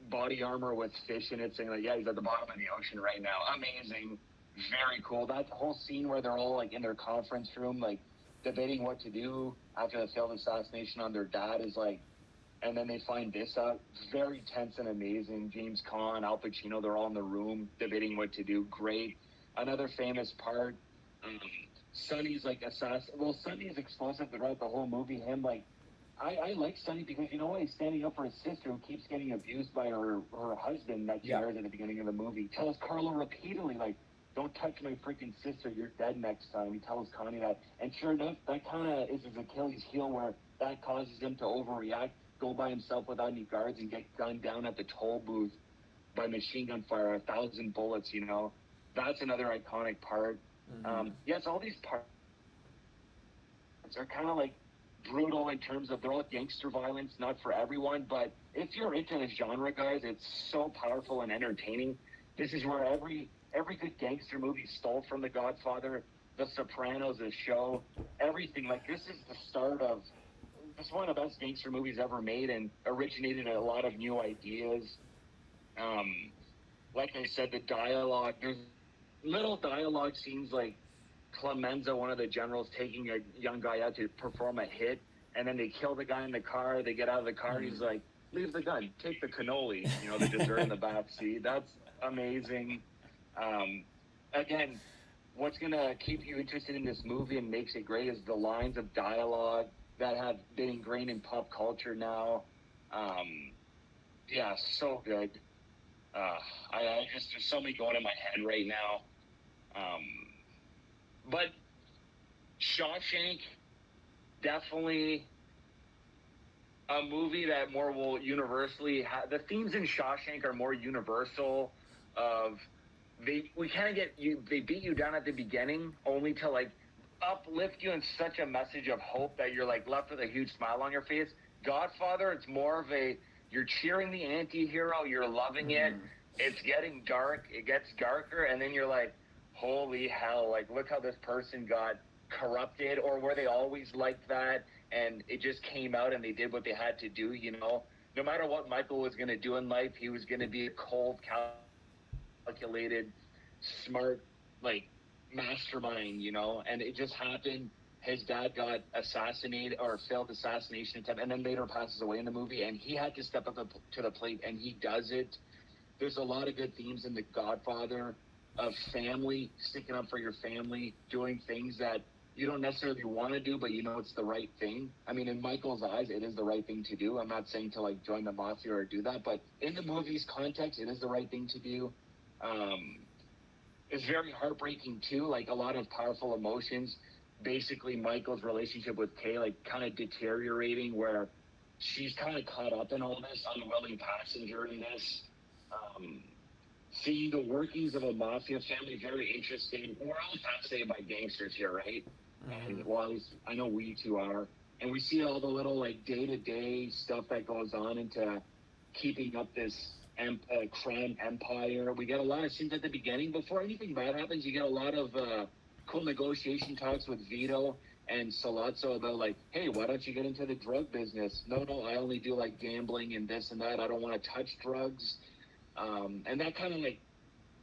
body armor with fish in it, saying like, yeah, he's at the bottom of the ocean right now. Amazing, very cool. That whole scene where they're all like in their conference room, like debating what to do after the failed assassination on their dad is like, and then they find this out. Very tense and amazing. James Caan, Al Pacino, they're all in the room debating what to do. Great. Another famous part. Sonny's like assassin. Well, Sonny's explosive throughout the whole movie. Him like, I like Sonny because you know what? He's standing up for his sister who keeps getting abused by her husband that she married at the beginning of the movie. Tells Carlo repeatedly like, don't touch my freaking sister. You're dead next time. He tells Connie that. And sure enough, that kind of is his Achilles heel where that causes him to overreact, go by himself without any guards, and get gunned down at the toll booth by machine gun fire, 1,000 bullets, you know. That's another iconic part. Yes, all these parts are kind of like brutal in terms of they're all gangster violence, not for everyone, but if you're into this genre, guys, it's so powerful and entertaining. This is where every good gangster movie stole from The Godfather, The Sopranos, The Show, everything. Like, this is the start of, this is one of the best gangster movies ever made and originated a lot of new ideas. Like I said, the dialogue, there's little dialogue scenes like Clemenza, one of the generals, taking a young guy out to perform a hit, and then they kill the guy in the car. They get out of the car, and he's like, leave the gun, take the cannoli, you know, the dessert in the back seat. That's amazing. Again, what's going to keep you interested in this movie and makes it great is the lines of dialogue that have been ingrained in pop culture now. Yeah, so good. I just, there's so many going in my head right now. But Shawshank, definitely a movie that more will universally the themes in Shawshank are more universal of we kind of get you, they beat you down at the beginning only to like uplift you in such a message of hope that you're like left with a huge smile on your face. Godfather, it's more of a, you're cheering the anti-hero, you're loving it, it's getting dark, it gets darker, and then you're like, holy hell, like look how this person got corrupted, or were they always like that and it just came out and they did what they had to do, you know. No matter what Michael was going to do in life, he was going to be a cold, calculated, smart, like mastermind, you know. And it just happened. His dad got assassinated or failed assassination attempt, and then later passes away in the movie, and he had to step up to the plate, and he does it. There's a lot of good themes in The Godfather of family, sticking up for your family, doing things that you don't necessarily want to do, but you know it's the right thing. I mean, in Michael's eyes, it is the right thing to do. I'm not saying to like join the mafia or do that, but in the movie's context, it is the right thing to do. It's very heartbreaking too, like a lot of powerful emotions. Basically, Michael's relationship with Kay, like kind of deteriorating, where she's kind of caught up in all this, unwilling passenger in this. Seeing the workings of a mafia family, very interesting. We're all fascinated by gangsters here, right? And well, at least I know we two are. And we see all the little like day-to-day stuff that goes on into keeping up this crime empire. We get a lot of scenes at the beginning. Before anything bad happens, you get a lot of cool negotiation talks with Vito and Salazzo about like, hey, why don't you get into the drug business? No, I only do like gambling and this and that. I don't want to touch drugs. And that kind of like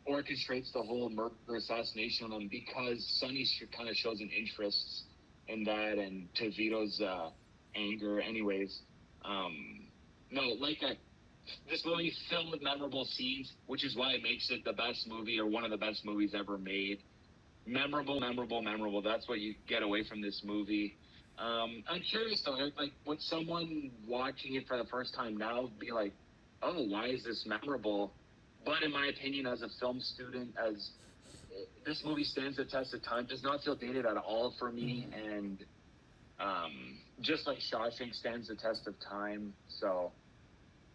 orchestrates the whole murder assassination on him because Sonny kind of shows an interest in that and to Vito's anger. Anyways, this movie filled with memorable scenes, which is why it makes it the best movie or one of the best movies ever made. Memorable. That's what you get away from this movie. I'm curious though, Eric, like would someone watching it for the first time now be like, oh, why is this memorable? But in my opinion, as a film student, as this movie stands the test of time, does not feel dated at all for me, and just like Shawshank stands the test of time. So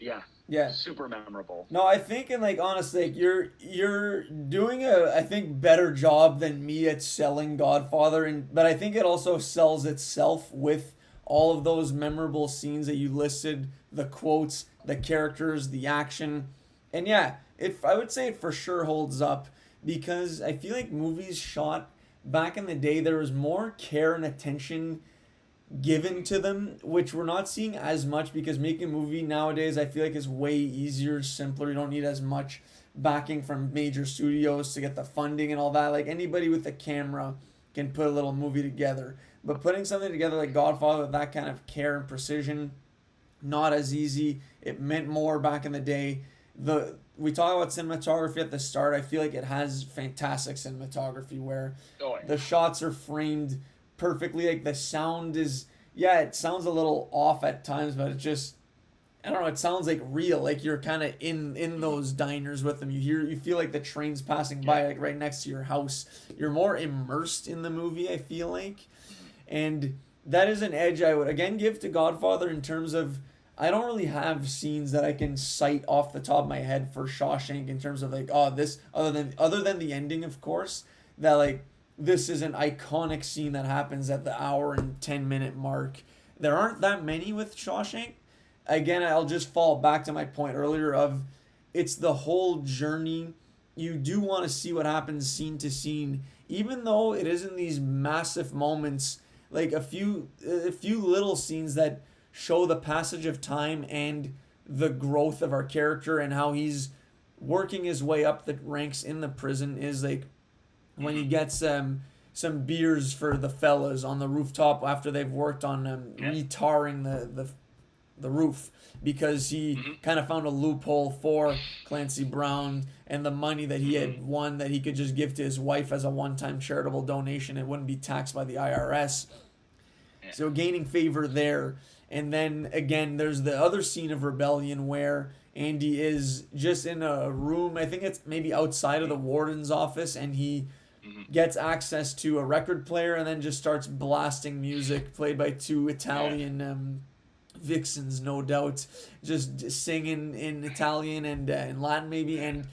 Yeah. super memorable. No, I think, and like honestly, like you're doing a, I think, better job than me at selling Godfather, and but I think it also sells itself with all of those memorable scenes that you listed, the quotes, the characters, the action, and yeah, if I would say it for sure holds up because I feel like movies shot back in the day there was more care and attention given to them, which we're not seeing as much because making a movie nowadays I feel like is way easier, simpler. You don't need as much backing from major studios to get the funding and all that. Like anybody with a camera can put a little movie together. But putting something together like Godfather with that kind of care and precision, not as easy. It meant more back in the day. The we talk about cinematography at the start. I feel like it has fantastic cinematography where Oh, yeah. the shots are framed perfectly. Like the sound is, yeah, it sounds a little off at times, but it just, I don't know, it sounds like real. Like you're kind of in those diners with them. You feel like the train's passing by like right next to your house. You're more immersed in the movie, I feel like. And that is an edge I would again give to Godfather in terms of I don't really have scenes that I can cite off the top of my head for Shawshank in terms of like, oh, this other than the ending, of course, that like this is an iconic scene that happens at the hour and 10-minute mark. There aren't that many with Shawshank. Again, I'll just fall back to my point earlier of it's the whole journey. You do want to see what happens scene to scene, even though it isn't these massive moments, like a few little scenes that show the passage of time and the growth of our character and how he's working his way up the ranks in the prison is like when he gets some beers for the fellas on the rooftop after they've worked on retarring the roof because he kind of found a loophole for Clancy Brown and the money that he had won that he could just give to his wife as a one-time charitable donation. It wouldn't be taxed by the IRS. So gaining favor there. And then again, there's the other scene of rebellion where Andy is just in a room. I think it's maybe outside of the warden's office, and he gets access to a record player and then just starts blasting music played by two Italian vixens, no doubt, just singing in Italian and in Latin maybe, and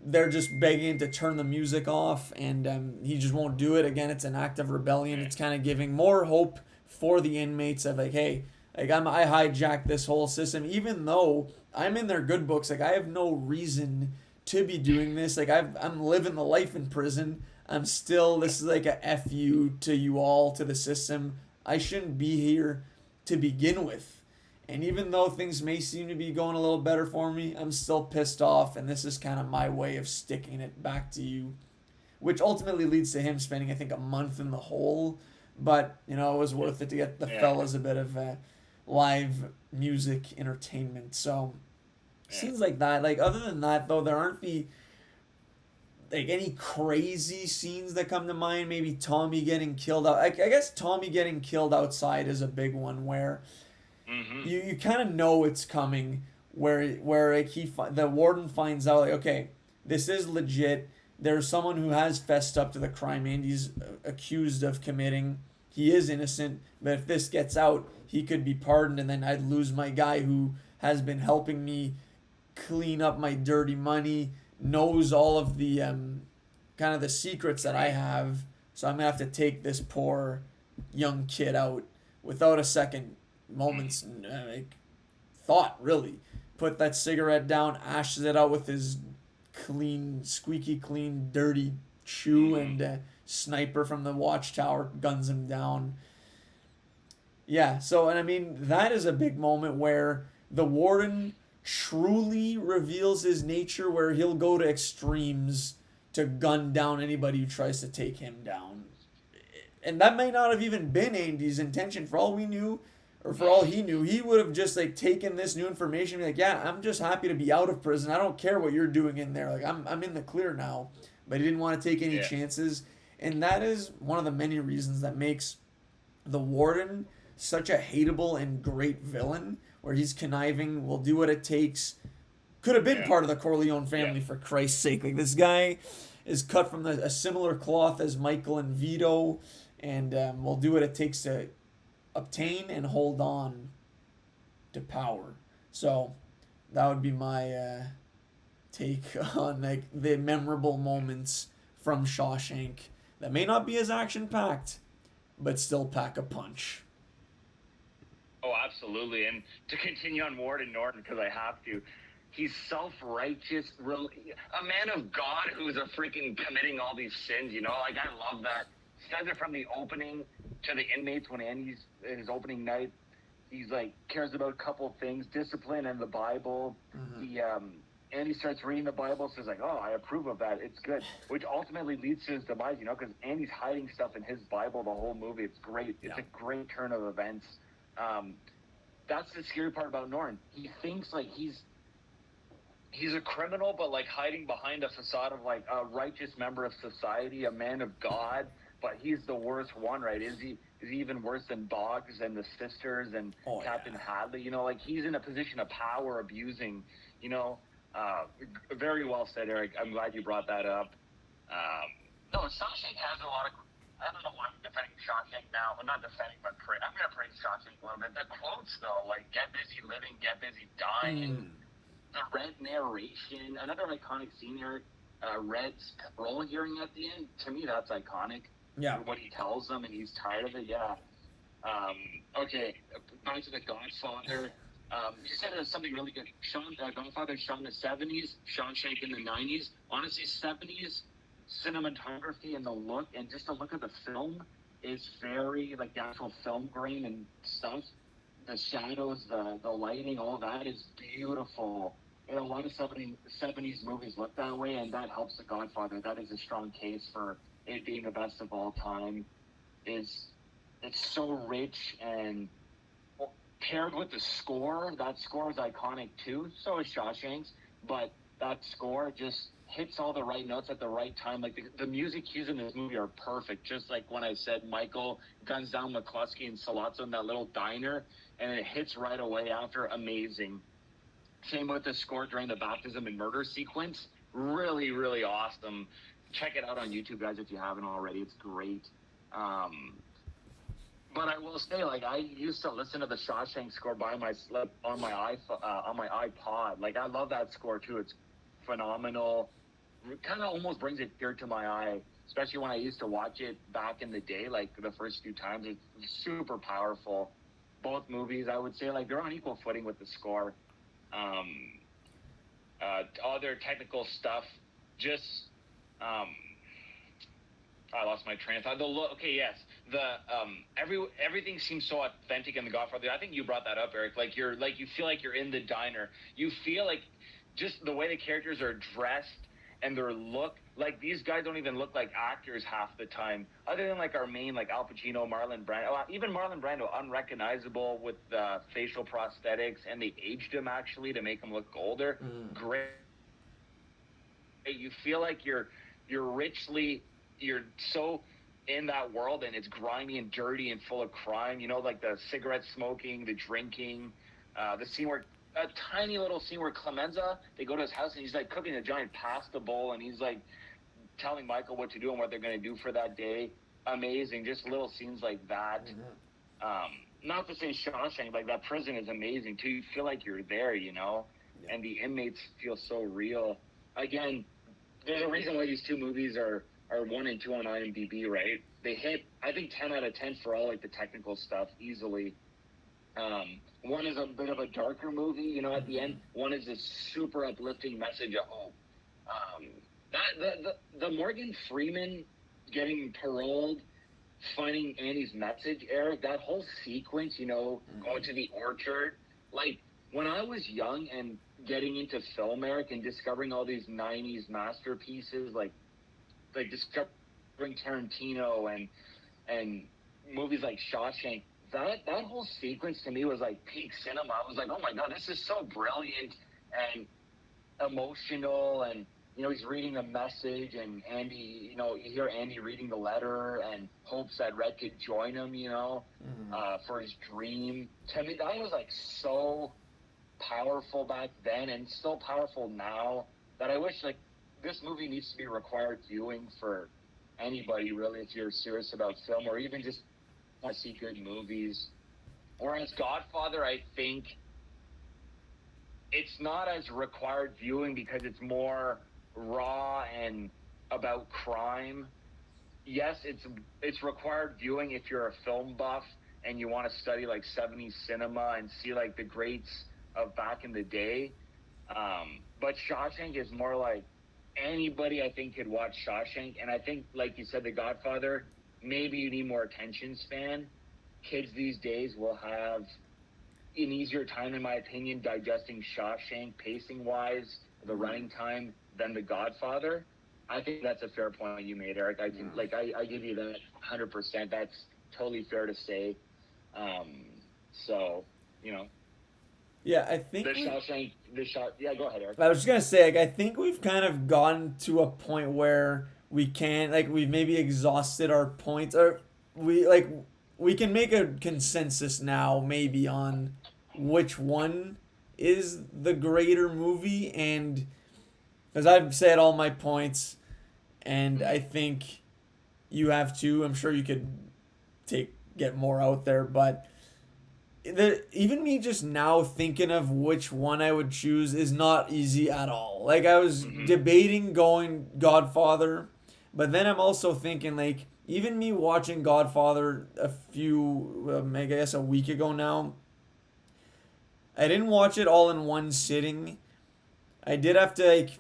they're just begging him to turn the music off, and he just won't do it. Again, it's an act of rebellion. It's kind of giving more hope for the inmates of like, hey, like I hijacked this whole system, even though I'm in their good books. Like I have no reason to be doing this. Like I'm living the life in prison. I'm still, this is like a F you to you all, to the system. I shouldn't be here to begin with. And even though things may seem to be going a little better for me, I'm still pissed off, and this is kind of my way of sticking it back to you, which ultimately leads to him spending, I think, a month in the hole. But, you know, it was worth it to get the fellas a bit of live music entertainment. So, scenes like that. Like, other than that, though, there aren't like any crazy scenes that come to mind. Maybe Tommy getting killed out. I guess Tommy getting killed outside is a big one where you kind of know it's coming. Where like the warden finds out like, okay, this is legit. There's someone who has fessed up to the crime Andy's accused of committing. He is innocent, but if this gets out, he could be pardoned, and then I'd lose my guy who has been helping me clean up my dirty money, knows all of the kind of the secrets that I have. So I'm gonna have to take this poor young kid out without a second moment's like thought. Really, put that cigarette down, ashes it out with his clean, squeaky clean, dirty shoe, and sniper from the watchtower guns him down. Yeah, so, and I mean, that is a big moment where the warden truly reveals his nature, where he'll go to extremes to gun down anybody who tries to take him down. And that may not have even been Andy's intention. For all we knew, or for all he knew, he would have just like taken this new information and be like, yeah, I'm just happy to be out of prison. I don't care what you're doing in there. Like I'm in the clear now. But he didn't want to take any chances. And that is one of the many reasons that makes the warden such a hateable and great villain, where he's conniving, will do what it takes. Could have been part of the Corleone family, for Christ's sake. Like, this guy is cut from a similar cloth as Michael and Vito, and will do what it takes to obtain and hold on to power. So that would be my take on like the memorable moments from Shawshank that may not be as action packed, but still pack a punch. Oh, absolutely. And to continue on Ward and Norton, because I have to, he's self-righteous, a man of God who's a freaking committing all these sins. Like I love that. Says it from the opening to the inmates when Andy's in his opening night. He's like cares about a couple things, discipline and the Bible. Andy starts reading the Bible, says like, "Oh, I approve of that. It's good," which ultimately leads to his demise. Because Andy's hiding stuff in his Bible the whole movie. It's great. It's a great turn of events. That's the scary part about Norton. He thinks like he's a criminal, but like hiding behind a facade of like a righteous member of society, a man of God. But he's the worst one, right? Is he even worse than Boggs and the sisters and Captain Hadley? Like he's in a position of power, abusing. Very well said, Eric. I'm glad you brought that up. No, Shawshank has a lot of. I don't know why I'm defending Shawshank now. I'm not defending, but I'm going to praise Shawshank a little bit. The quotes, though, like "get busy living, get busy dying," the Red narration, another iconic scene here. Red's parole hearing at the end. To me, that's iconic. Yeah. What he tells them, and he's tired of it. Yeah. Okay, back to the Godfather. You said something really good. Godfather shot in the 70s, Shawshank in the 90s. Honestly, 70s cinematography and the look, and just the look of the film is very, like the actual film grain and stuff. The shadows, the lighting, all that is beautiful. And a lot of 70s movies look that way, and that helps The Godfather. That is a strong case for it being the best of all time. It's so rich, and paired with the score, that score is iconic too. So is Shawshank's, but that score just hits all the right notes at the right time. Like the music cues in this movie are perfect. Just like when I said Michael guns down McCluskey and Salazzo in that little diner, and it hits right away after. Amazing. Same with the score during the baptism and murder sequence. Really, really awesome. Check it out on YouTube, guys, if you haven't already. It's great. But I will say, like, I used to listen to the Shawshank score on my iPod. Like, I love that score too. It's phenomenal. It kind of almost brings a tear to my eye, especially when I used to watch it back in the day, like the first few times. It's super powerful. Both movies, I would say, like they're on equal footing with the score. Other technical stuff, just I lost my train of thought. Everything seems so authentic in The Godfather. I think you brought that up, Eric. Like you feel like you're in the diner. You feel like just the way the characters are dressed and their look. Like these guys don't even look like actors half the time, other than like our main like Al Pacino, Marlon Brando. Even Marlon Brando, unrecognizable with the facial prosthetics, and they aged him actually to make him look older. Great. You feel like you're so in that world, and it's grimy and dirty and full of crime. Like the cigarette smoking, the drinking, the scene where a tiny little scene where Clemenza, they go to his house and he's like cooking a giant pasta bowl, and he's like telling Michael what to do and what they're going to do for that day. Amazing. Just little scenes like that. Not to say Shawshank, like that prison is amazing too. You feel like you're there, and the inmates feel so real. Again, there's a reason why these two movies are 1 and 2 on IMDb, right? They hit, I think, 10 out of 10 for all like the technical stuff easily. One is a bit of a darker movie, at the end. One is a super uplifting message of hope. The Morgan Freeman getting paroled, finding Annie's message, Eric, that whole sequence, going to the orchard. Like, when I was young and getting into film, Eric, and discovering all these 90s masterpieces, like discovering Tarantino and movies like Shawshank, that whole sequence to me was like peak cinema. I was like, oh my God, this is so brilliant and emotional. And, he's reading the message, and Andy, you hear Andy reading the letter and hopes that Red could join him, for his dream. To me, that was like so powerful back then and still powerful now, that I wish like this movie needs to be required viewing for anybody really, if you're serious about film or even just want to see good movies. Whereas Godfather, I think it's not as required viewing because it's more raw and about crime. Yes, it's required viewing if you're a film buff and you want to study like 70s cinema and see like the greats of back in the day. But Shawshank is more like anybody I think could watch Shawshank, and I think like you said, The Godfather, maybe you need more attention span. Kids these days will have an easier time, in my opinion, digesting Shawshank pacing wise, the running time, than The Godfather. I think that's a fair point you made, Eric. I give you that 100%. That's totally fair to say. So, you know, Yeah, I think Yeah, go ahead, Eric. I was just gonna say, like, I think we've kind of gotten to a point where we can, like, we've maybe exhausted our points, or we can make a consensus now, maybe on which one is the greater movie, and because I've said all my points, and I think you have too. I'm sure you could get more out there, but even me just now thinking of which one I would choose is not easy at all. Like, I was debating going Godfather, but then I'm also thinking, like, even me watching Godfather I guess a week ago now, I didn't watch it all in one sitting. I did have to, like,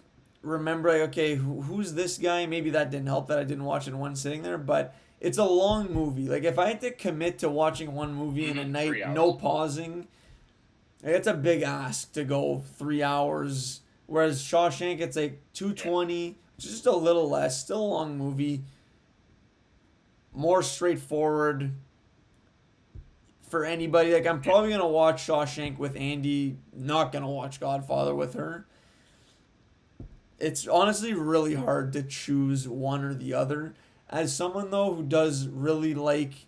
remember, like, okay, who's this guy? Maybe that didn't help that I didn't watch it in one sitting there, but it's a long movie. Like, if I had to commit to watching one movie in a night, no pausing, like, it's a big ask to go 3 hours. Whereas Shawshank, it's like 220, just a little less, still a long movie, more straightforward for anybody. Like, I'm probably gonna watch Shawshank with Andy, not gonna watch Godfather with her. It's honestly really hard to choose one or the other. As someone, though, who does really like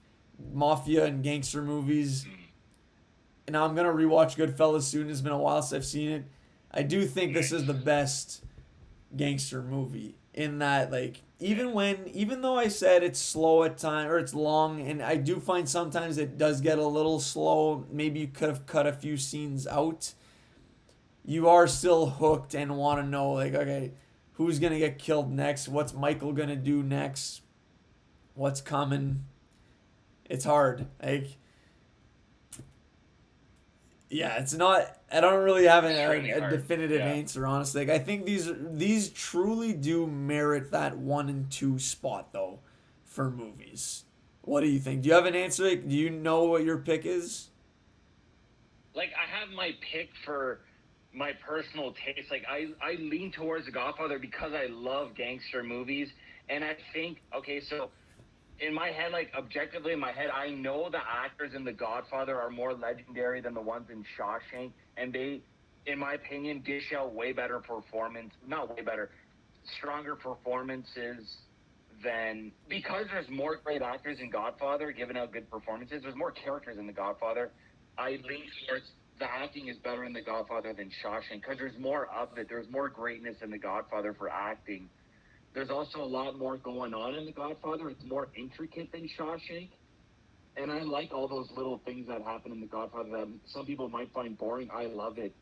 mafia and gangster movies, and now I'm going to rewatch Goodfellas soon. It's been a while since I've seen it. I do think this is the best gangster movie in that, like, even though I said it's slow at times, or it's long, and I do find sometimes it does get a little slow, maybe you could have cut a few scenes out, you are still hooked and want to know, like, okay, who's going to get killed next? What's Michael going to do next? What's coming? It's hard. Like, yeah, it's not. I don't really have a definitive answer, honestly. Like, I think these truly do merit that 1 and 2 spot, though, for movies. What do you think? Do you have an answer? Like, do you know what your pick is? Like, I have my pick for my personal taste. Like, I lean towards The Godfather because I love gangster movies, and I think, okay, so in my head, like, objectively in my head, I know the actors in The Godfather are more legendary than the ones in Shawshank, and they, in my opinion, dish out stronger performances because there's more great actors in Godfather, giving out good performances. There's more characters in The Godfather. I lean towards the acting is better in The Godfather than Shawshank because there's more of it. There's more greatness in The Godfather for acting. There's also a lot more going on in The Godfather. It's more intricate than Shawshank. And I like all those little things that happen in The Godfather that some people might find boring. I love it.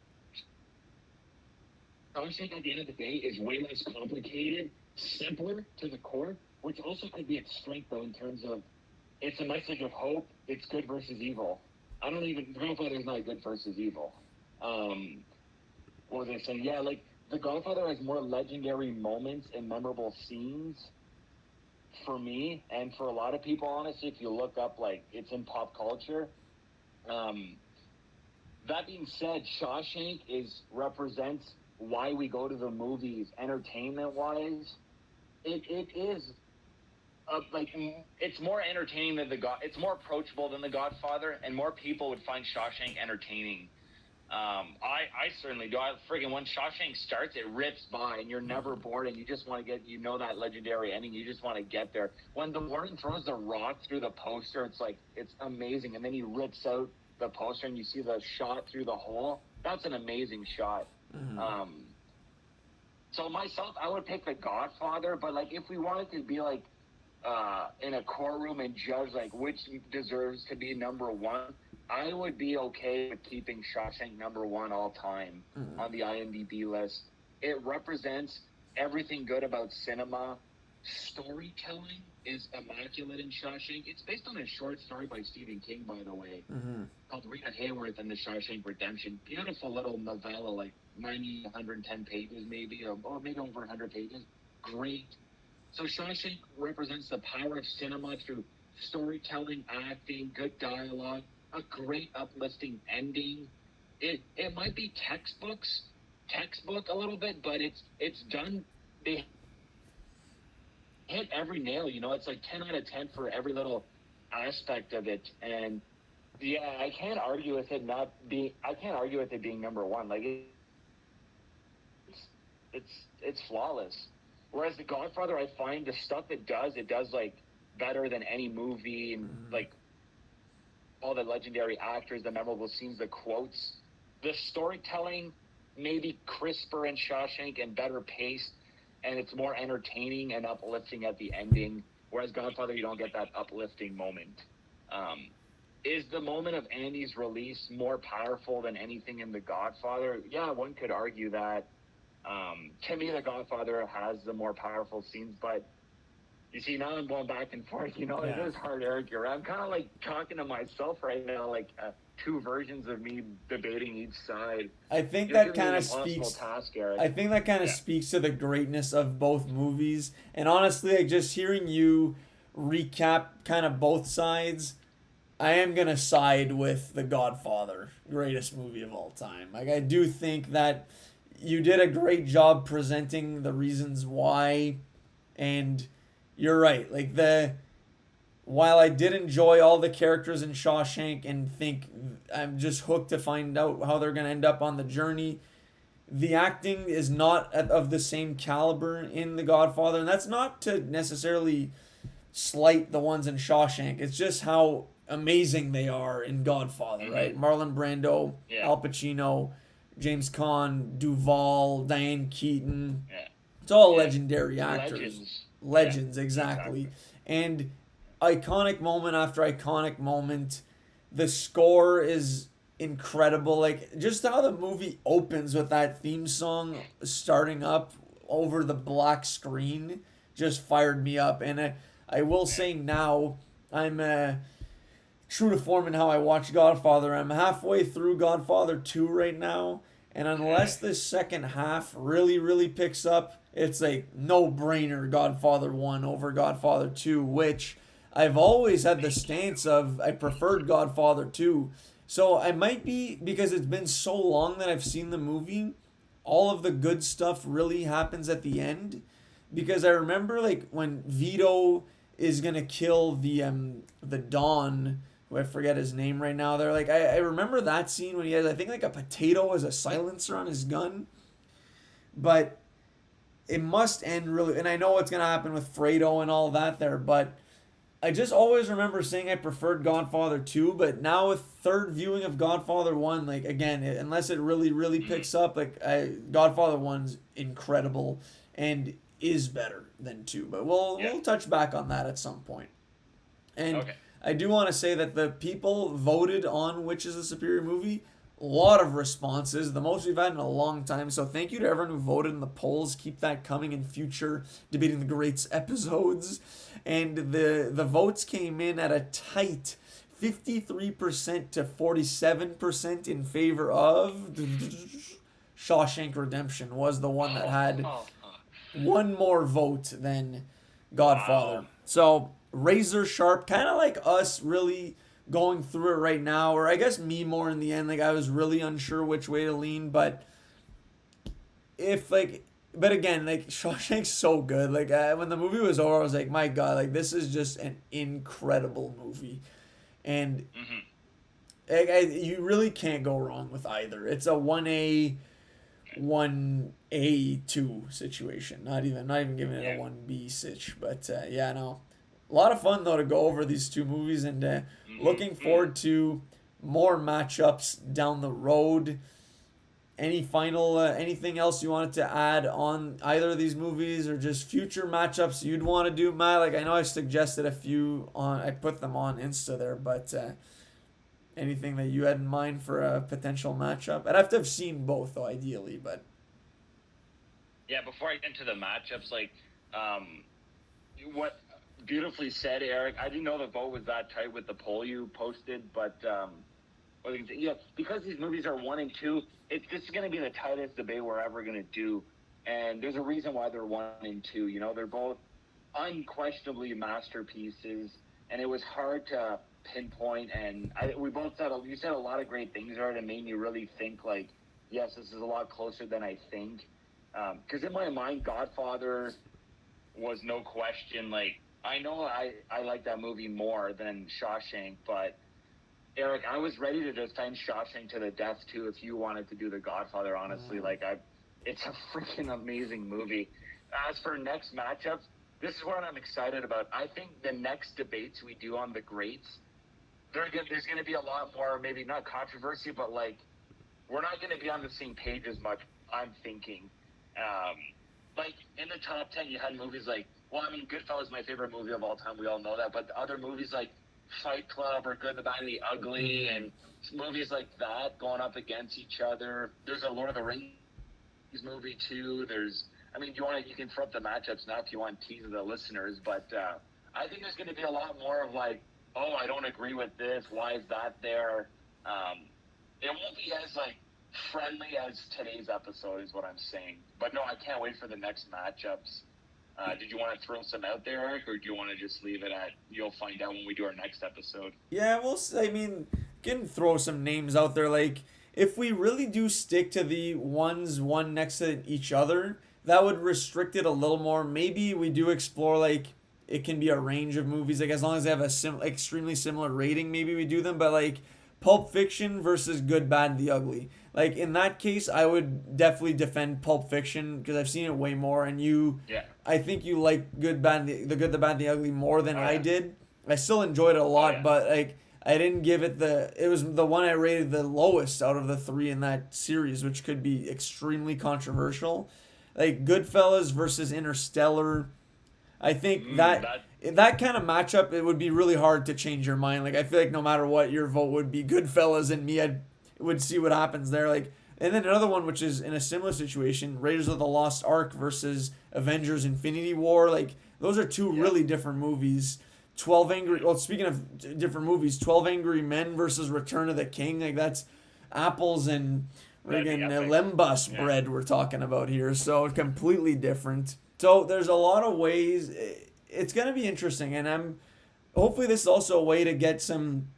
Shawshank, at the end of the day, is way less complicated, simpler to the core, which also could be its strength, though, in terms of it's a message of hope. It's good versus evil. The Godfather is not good versus evil. What was I saying? Yeah, like, The Godfather has more legendary moments and memorable scenes for me, and for a lot of people, honestly, if you look up, like, it's in pop culture. That being said, Shawshank represents why we go to the movies, entertainment-wise. It is it's more entertaining than it's more approachable than The Godfather, and more people would find Shawshank entertaining. I certainly do. When Shawshank starts, it rips by, and you're never bored, and you just want to that legendary ending. You just want to get there. When the Warden throws the rock through the poster, it's amazing, and then he rips out the poster, and you see the shot through the hole. That's an amazing shot. Mm-hmm. So myself, I would pick The Godfather, but, like, if we wanted to be, like, in a courtroom and judge, like, which deserves to be number one, I would be okay with keeping Shawshank number one all time on the IMDb list. It represents everything good about cinema. Storytelling is immaculate in Shawshank. It's based on a short story by Stephen King, by the way, called Rita Hayworth and the Shawshank Redemption. Beautiful little novella, like 90, 110 pages maybe, or maybe over 100 pages. Great. So Shawshank represents the power of cinema through storytelling, acting, good dialogue, a great uplifting ending. It might be textbook a little bit, but it's done. They hit every nail. You know, it's like 10 out of 10 for every little aspect of it. And yeah, I can't argue with it not being. I can't argue with it being number one. Like it's flawless. Whereas The Godfather, I find the stuff it does like better than any movie, and like all the legendary actors, the memorable scenes, the quotes, the storytelling, maybe crisper in Shawshank and better paced, and it's more entertaining and uplifting at the ending. Whereas Godfather, you don't get that uplifting moment. Is the moment of Andy's release more powerful than anything in The Godfather? Yeah, one could argue that. To me, The Godfather has the more powerful scenes, but you see, now I'm going back and forth. You know, It is hard to argue. I'm kind of like talking to myself right now, like two versions of me debating each side. I think that kind of speaks. I think that kind of speaks to the greatness of both movies. And honestly, like just hearing you recap kind of both sides, I am gonna side with The Godfather, greatest movie of all time. Like I do think that you did a great job presenting the reasons why, and you're right. Like while I did enjoy all the characters in Shawshank and think I'm just hooked to find out how they're gonna end up on the journey, the acting is not of the same caliber in The Godfather, and that's not to necessarily slight the ones in Shawshank. It's just how amazing they are in Godfather, right? Marlon Brando, Al Pacino, James Caan, Duvall, Diane Keaton. It's all legendary actors. Legends, exactly. And iconic moment after iconic moment. The score is incredible. Like, just how the movie opens with that theme song starting up over the black screen just fired me up. And I will say now, I'm true to form in how I watch Godfather. I'm halfway through Godfather 2 right now. And unless the second half really, really picks up, it's a no-brainer Godfather 1 over Godfather 2, which I've always had the stance of I preferred Godfather 2. So I might be, because it's been so long that I've seen the movie, all of the good stuff really happens at the end. Because I remember like when Vito is going to kill the Don, who I forget his name right now. They're like, I remember that scene when he has, I think, like a potato as a silencer on his gun. But it must end really, and I know what's going to happen with Fredo and all that there, but I just always remember saying I preferred Godfather 2, but now with third viewing of Godfather 1, like, again, unless it really, really picks up, like, Godfather 1's incredible and is better than 2, but we'll touch back on that at some point. And I do want to say that the people voted on which is the superior movie. A lot of responses, the most we've had in a long time. So thank you to everyone who voted in the polls. Keep that coming in future Debating the Greats episodes. And the votes came in at a tight 53% to 47% in favor of Shawshank Redemption was the one that had one more vote than Godfather. Wow. So razor sharp, kind of like us really going through it right now, or I guess me more in the end. Like I was really unsure which way to lean, but again, like Shawshank's so good. Like when the movie was over, I was like, my God, like this is just an incredible movie, and you really can't go wrong with either. It's a 1A, 1A2 situation. Not even giving it a 1B sitch, but no. A lot of fun, though, to go over these two movies, and looking forward to more matchups down the road. Any final, anything else you wanted to add on either of these movies, or just future matchups you'd want to do, Matt? Like, I know I suggested a few I put them on Insta there, but anything that you had in mind for a potential matchup? I'd have to have seen both, though, ideally, but... Yeah, before I get into the matchups, what beautifully said, Eric. I didn't know the vote was that tight with the poll you posted, but yeah, because these movies are 1 and 2, this is going to be the tightest debate we're ever going to do, and there's a reason why they're 1 and 2. You know, they're both unquestionably masterpieces, and it was hard to pinpoint. And we both said you said a lot of great things there that made me really think like, yes, this is a lot closer than I think. Because in my mind, Godfather was no question. Like, I know I like that movie more than Shawshank, but Eric, I was ready to defend Shawshank to the death too if you wanted to do The Godfather. Honestly, it's a freaking amazing movie. As for next matchups, this is what I'm excited about. I think the next debates we do on the greats, there's going to be a lot more, maybe not controversy, but like we're not going to be on the same page as much. I'm thinking. Like in the top 10, you had movies like, well, I mean, Goodfellas is my favorite movie of all time. We all know that. But other movies like Fight Club or Good, the Bad, and the Ugly, and movies like that going up against each other. There's a Lord of the Rings movie too. You can throw up the matchups now if you want to tease the listeners. But I think there's going to be a lot more of like, oh, I don't agree with this. Why is that there? It won't be as like friendly as today's episode is what I'm saying. But no, I can't wait for the next matchups. Did you want to throw some out there, Eric, or do you want to just leave it at you'll find out when we do our next episode? Yeah, can throw some names out there. Like, if we really do stick to the ones one next to each other, that would restrict it a little more. Maybe we do explore, like, it can be a range of movies. Like, as long as they have a extremely similar rating, maybe we do them. But, like, Pulp Fiction versus Good, Bad, and the Ugly. Like, in that case, I would definitely defend Pulp Fiction because I've seen it way more. And I think you like Good, Bad, the Good, the Bad, and the Ugly more than I did. I still enjoyed it a lot, but, like, I didn't give it it was the one I rated the lowest out of the 3 in that series, which could be extremely controversial. Like, Goodfellas versus Interstellar. I think that kind of matchup, it would be really hard to change your mind. Like, I feel like no matter what, your vote would be Goodfellas, and me, I would see what happens there. Like, and then another one, which is in a similar situation, Raiders of the Lost Ark versus Avengers Infinity War. Like, those are two really different movies. Speaking of different movies, 12 Angry Men versus Return of the King. Like, that's apples and friggin' lembas bread we're talking about here. So, completely different. So there's a lot of ways. It's going to be interesting, and hopefully this is also a way to get some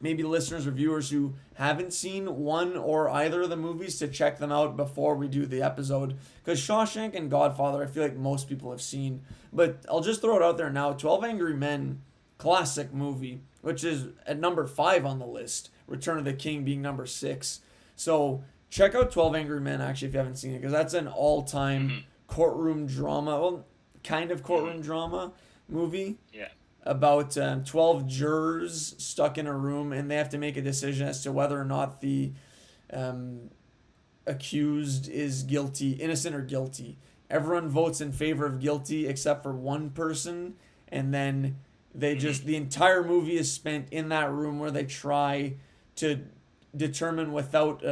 maybe listeners or viewers who haven't seen one or either of the movies to check them out before we do the episode. Because Shawshank and Godfather, I feel like most people have seen. But I'll just throw it out there now. 12 Angry Men, classic movie, which is at number 5 on the list. Return of the King being number 6. So check out 12 Angry Men, actually, if you haven't seen it. Because that's an all-time courtroom drama, kind of courtroom drama movie. Yeah. About 12 jurors stuck in a room, and they have to make a decision as to whether or not the accused is innocent or guilty. Everyone votes in favor of guilty except for one person, and then the entire movie is spent in that room where they try to determine without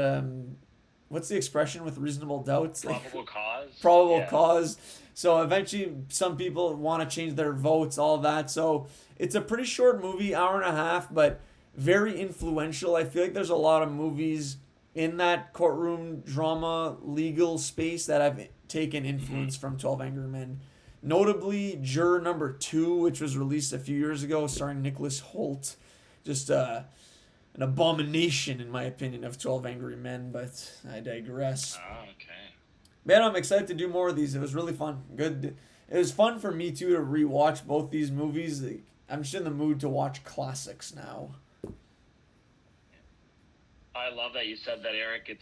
what's the expression with reasonable doubts? Probable cause. Probable cause. So eventually some people want to change their votes, all that. So it's a pretty short movie, hour and a half, but very influential. I feel like there's a lot of movies in that courtroom drama legal space that have taken influence from 12 Angry Men. Notably, Juror Number 2, which was released a few years ago, starring Nicholas Hoult. Just an abomination, in my opinion, of 12 Angry Men, but I digress. Oh, okay. Man, I'm excited to do more of these. It was really fun. Good. It was fun for me, too, to rewatch both these movies. I'm just in the mood to watch classics now. I love that you said that, Eric.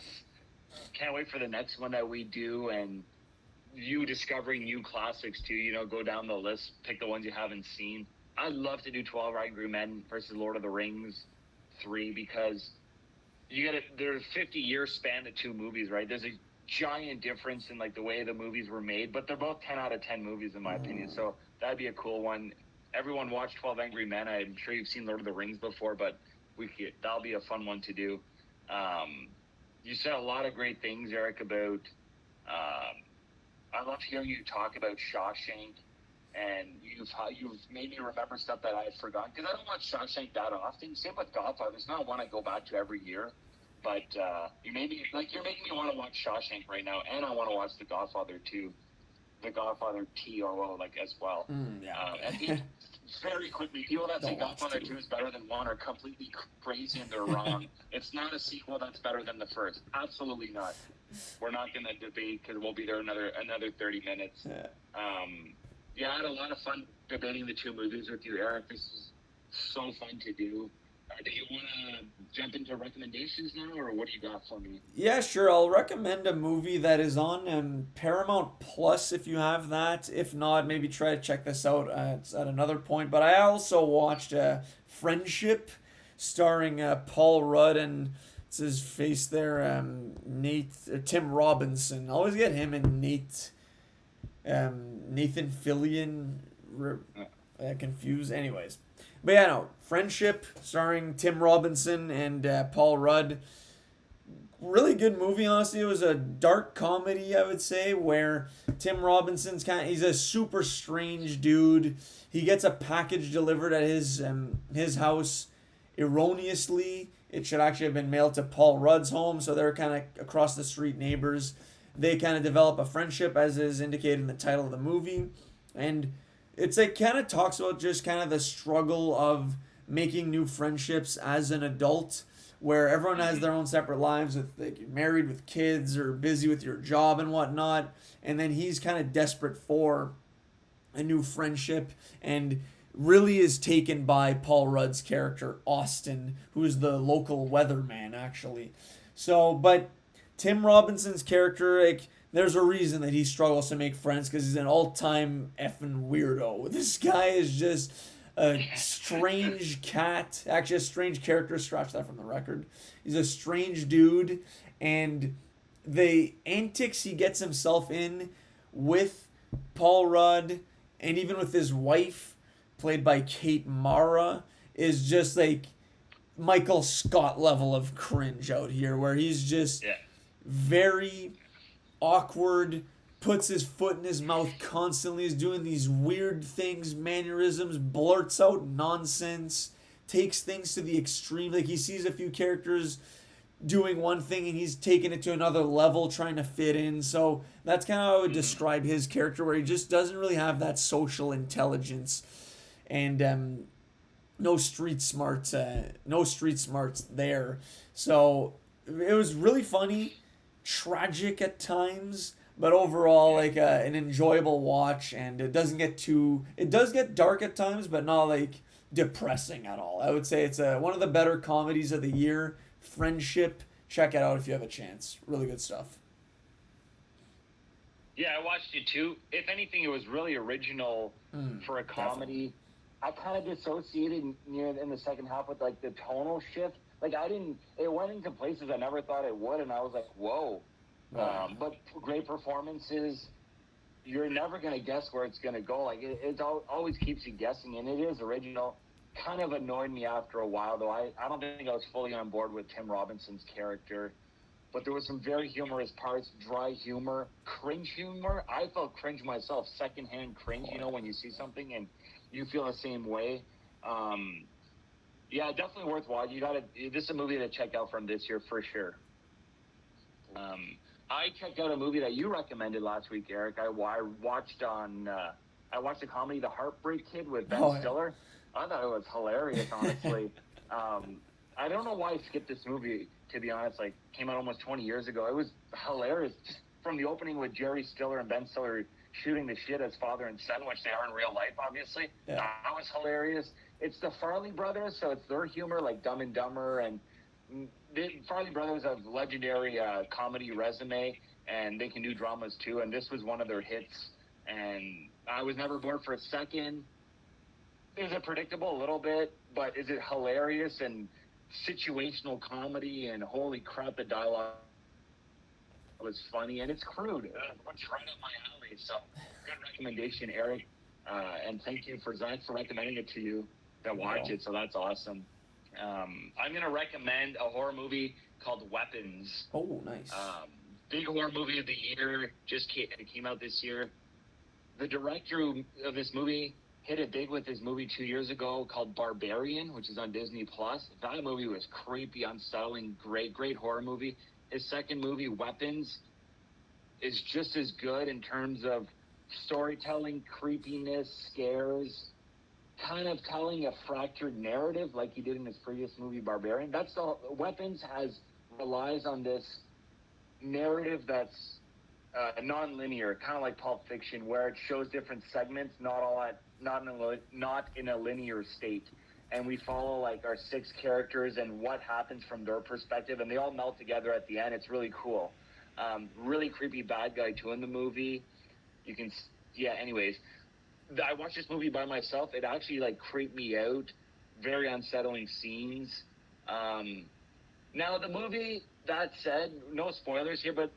Can't wait for the next one that we do, and you discovering new classics, too. Go down the list, pick the ones you haven't seen. I'd love to do 12 Angry Men versus Lord of the Rings 3, because there's a 50-year span of two movies, right? There's a giant difference in like the way the movies were made, but they're both 10 out of 10 movies in my opinion. So that'd be a cool one. everyone watch 12 Angry Men. I'm sure you've seen Lord of the Rings before, but that'll be a fun one to do. You said a lot of great things, Eric, about. I love hearing you talk about Shawshank, and you've made me remember stuff that I had forgotten, because I don't watch Shawshank that often. Same with Godfather. It's not one I go back to every year, but you're making me want to watch Shawshank right now, and I want to watch The Godfather 2, The Godfather TOO, like, as well. And very quickly, people that say Godfather 2 is better than 1 are completely crazy, and they're wrong. It's not a sequel that's better than the first. Absolutely not. We're not going to debate, because we'll be there another 30 minutes. Yeah, I had a lot of fun debating the two movies with you, Eric. This is so fun to do. Do you want to jump into recommendations now, or what do you got for me? Yeah, sure. I'll recommend a movie that is on Paramount Plus if you have that. If not, maybe try to check this out at another point. But I also watched Friendship, starring Paul Rudd and it's his face there, Tim Robinson. I always get him and Nathan Fillion confused. Anyways. But yeah, no, Friendship, starring Tim Robinson and Paul Rudd. Really good movie, honestly. It was a dark comedy, I would say, where Tim Robinson's he's a super strange dude. He gets a package delivered at his house erroneously. It should actually have been mailed to Paul Rudd's home, so they're kind of across the street neighbors. They kind of develop a friendship, as is indicated in the title of the movie. And it's like kind of talks about just kind of the struggle of making new friendships as an adult, where everyone has their own separate lives, with like you're married with kids or busy with your job and whatnot, and then he's kind of desperate for a new friendship and really is taken by Paul Rudd's character Austin, who's the local weatherman actually. So, but Tim Robinson's character, like, there's a reason that he struggles to make friends, because he's an all-time effing weirdo. This guy is just a strange cat. Actually, a strange character. Scratch that from the record. He's a strange dude. And the antics he gets himself in with Paul Rudd, and even with his wife, played by Kate Mara, is just like Michael Scott level of cringe out here, where he's just very awkward, puts his foot in his mouth constantly, is doing these weird things, mannerisms, blurts out nonsense, takes things to the extreme. Like, he sees a few characters doing one thing and he's taking it to another level, trying to fit in. So that's kind of how I would describe his character, where he just doesn't really have that social intelligence and no street smarts there. So it was really funny, tragic at times, but overall like an enjoyable watch. And it does get dark at times, but not like depressing at all. I would say it's one of the better comedies of the year. Friendship, check it out if you have a chance. Really good stuff. Yeah, I watched it too. If anything, it was really original for a comedy. Definitely. I kind of dissociated in the second half with like the tonal shift. Like it went into places I never thought it would, and I was like, whoa. But great performances. You're never going to guess where it's going to go. Like it always keeps you guessing, and it is original. Kind of annoyed me after a while, though. I don't think I was fully on board with Tim Robinson's character. But there was some very humorous parts, dry humor, cringe humor. I felt cringe myself, secondhand cringe, when you see something and you feel the same way. Yeah, definitely worth watching. This is a movie to check out from this year for sure. I checked out a movie that you recommended last week, Eric. I watched the comedy The Heartbreak Kid with Ben Stiller. I thought it was hilarious, honestly. I don't know why I skipped this movie, to be honest. Like, came out almost 20 years ago. It was hilarious. Just from the opening with Jerry Stiller and Ben Stiller shooting the shit as father and son, which they are in real life, obviously. Yeah. That was hilarious. It's the Farley brothers, so it's their humor, like Dumb and Dumber. And the Farley brothers have legendary comedy resume, and they can do dramas too. And this was one of their hits. And I was never bored for a second. Is it predictable? A little bit, but is it hilarious and situational comedy? And holy crap, the dialogue was funny, and it's crude, which is right up my alley. So, good recommendation, Eric. And thank you for Zach for recommending it to you to watch it. So that's awesome. I'm gonna recommend a horror movie called Weapons. Oh, nice. Big horror movie of the year. It came out this year. The director of this movie hit it big with his movie 2 years ago called Barbarian, which is on Disney Plus. That movie was creepy, unsettling, great horror movie. His second movie, Weapons, is just as good in terms of storytelling, creepiness, scares, kind of telling a fractured narrative like he did in his previous movie, Barbarian. Weapons relies on this narrative that's non-linear, kind of like Pulp Fiction, where it shows different segments, not in a linear state, and we follow like our 6 characters and what happens from their perspective, and they all melt together at the end. It's really cool. Really creepy bad guy too in the movie. Anyways, I watched this movie by myself. It actually like creeped me out. Very unsettling scenes. Now the movie, that said, no spoilers here, but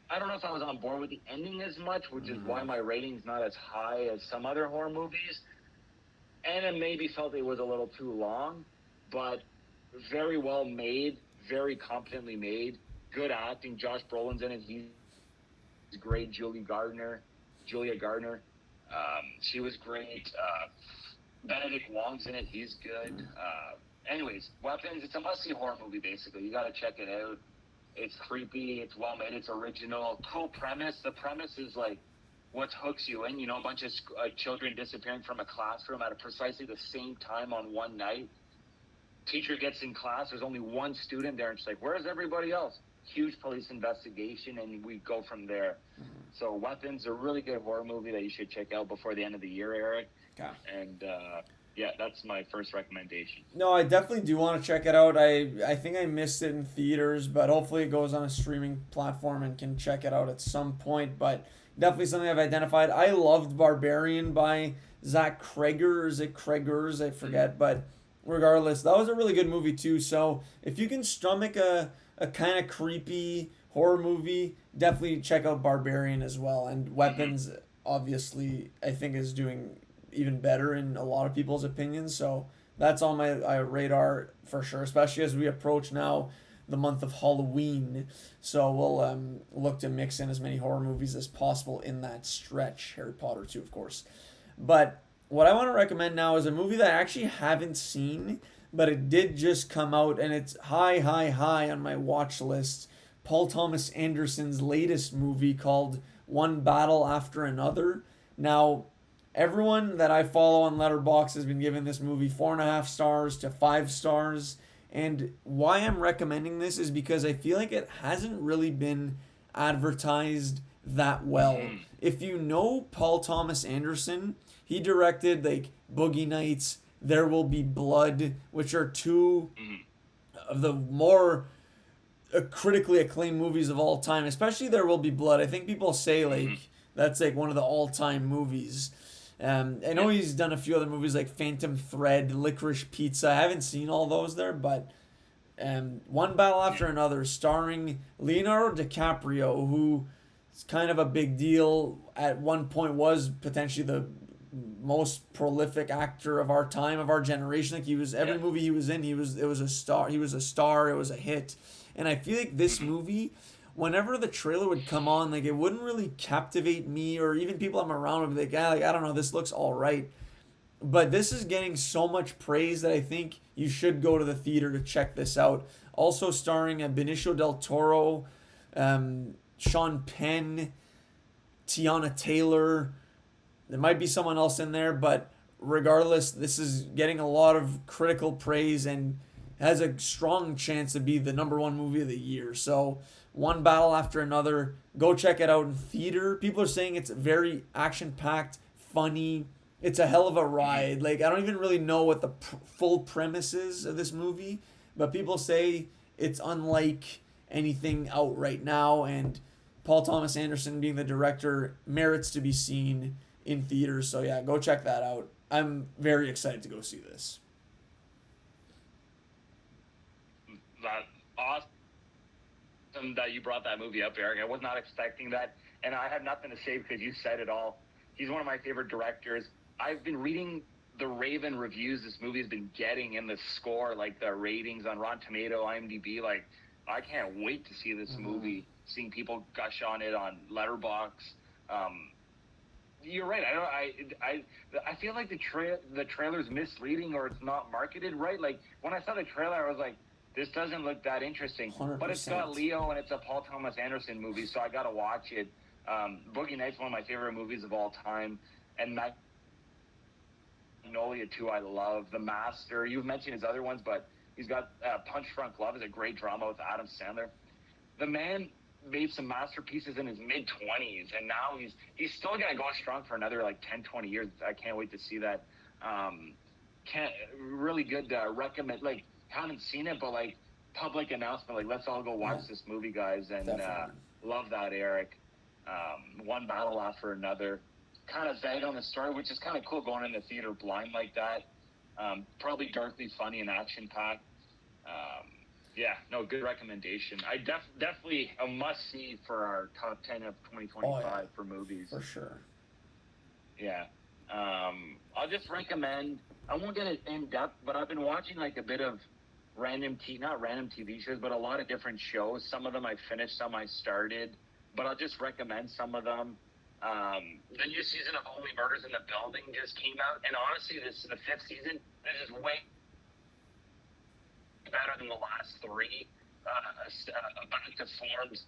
I don't know if I was on board with the ending as much, which is why my rating's not as high as some other horror movies. And I maybe felt it was a little too long, but very well made, very competently made. Good acting. Josh Brolin's in it. He's great. Julia Gardner. She was great. Benedict Wong's in it. He's good. Anyways, Weapons. It's a must-see horror movie, basically. You got to check it out. It's creepy. It's well made. It's original. Cool premise. The premise is like what hooks you in. You know, a bunch of children disappearing from a classroom at precisely the same time on one night. Teacher gets in class. There's only one student there, and she's like, "Where's everybody else?" Huge police investigation, and we go from there. So Weapons, a really good horror movie that you should check out before the end of the year, Eric. Okay. And that's my first recommendation. No, I definitely do want to check it out. I think I missed it in theaters, but hopefully it goes on a streaming platform and can check it out at some point. But definitely something I've identified. I loved Barbarian by Zach Cregger. Is it Cregger's? I forget. But regardless, that was a really good movie too. So if you can stomach a kind of creepy horror movie, definitely check out Barbarian as well. And Weapons, obviously, I think is doing even better in a lot of people's opinions. So that's on my radar for sure, especially as we approach now the month of Halloween. So we'll look to mix in as many horror movies as possible in that stretch. Harry Potter too, of course. But what I want to recommend now is a movie that I actually haven't seen, but it did just come out, and it's high on my watch list. Paul Thomas Anderson's latest movie called One Battle After Another. Now, everyone that I follow on Letterboxd has been giving this movie 4.5 stars to 5 stars. And why I'm recommending this is because I feel like it hasn't really been advertised that well. If you know Paul Thomas Anderson, he directed like Boogie Nights, There Will Be Blood, which are 2 of the more critically acclaimed movies of all time, especially There Will Be Blood. I think people say like that's like one of the all-time movies. I know he's done a few other movies like Phantom Thread, Licorice Pizza. I haven't seen all those there, but One Battle After Another, starring Leonardo DiCaprio, who is kind of a big deal. At one point was potentially the most prolific actor of our time, of our generation. Like he was, every movie he was in, it was a star. He was a star. It was a hit. And I feel like this movie, whenever the trailer would come on, like it wouldn't really captivate me, or even people I'm around would be like, I don't know, this looks all right. But this is getting so much praise that I think you should go to the theater to check this out. Also starring Benicio del Toro, Sean Penn, Tiana Taylor. There might be someone else in there, but regardless, this is getting a lot of critical praise and has a strong chance to be the #1 movie of the year. So One Battle After Another, go check it out in theater. People are saying it's very action-packed, funny. It's a hell of a ride. Like, I don't even really know what the full premise is of this movie, but people say it's unlike anything out right now, and Paul Thomas Anderson being the director merits to be seen in theaters. So yeah, go check that out. I'm very excited to go see this. That's awesome that you brought that movie up, Eric. I was not expecting that, and I have nothing to say because you said it all. He's one of my favorite directors. I've been reading the Raven reviews this movie has been getting in the score, like the ratings on Rotten Tomato, IMDb. Like, I can't wait to see this movie. Seeing people gush on it on Letterboxd. You're right. I feel like the trailer's misleading, or it's not marketed right. Like, when I saw the trailer, I was like, this doesn't look that interesting. 100%. But it's got Leo and it's a Paul Thomas Anderson movie, so I gotta watch it. Boogie Nights, one of my favorite movies of all time, and Magnolia 2, I love. The Master. You've mentioned his other ones, but he's got Punch Drunk Love is a great drama with Adam Sandler. The man made some masterpieces in his mid-20s, and now he's still gonna go strong for another like 10-20 years. I can't wait to see that. Really good recommend. Like, haven't seen it, but like public announcement, like, let's all go watch this movie, guys. And love that, Eric. One battle after another, kind of vague on the story, which is kind of cool going in the theater blind like that. Probably darkly funny and action packed. Yeah, no, good recommendation. I definitely a must see for our top 10 of 2025 for movies. For sure. Yeah. I'll just recommend, I won't get it in depth, but I've been watching like a bit of not random TV shows, but a lot of different shows. Some of them I finished, some I started, but I'll just recommend some of them. The new season of Only Murders in the Building just came out, and honestly, this is the 5th season. This is way better than the last 3. Back to forms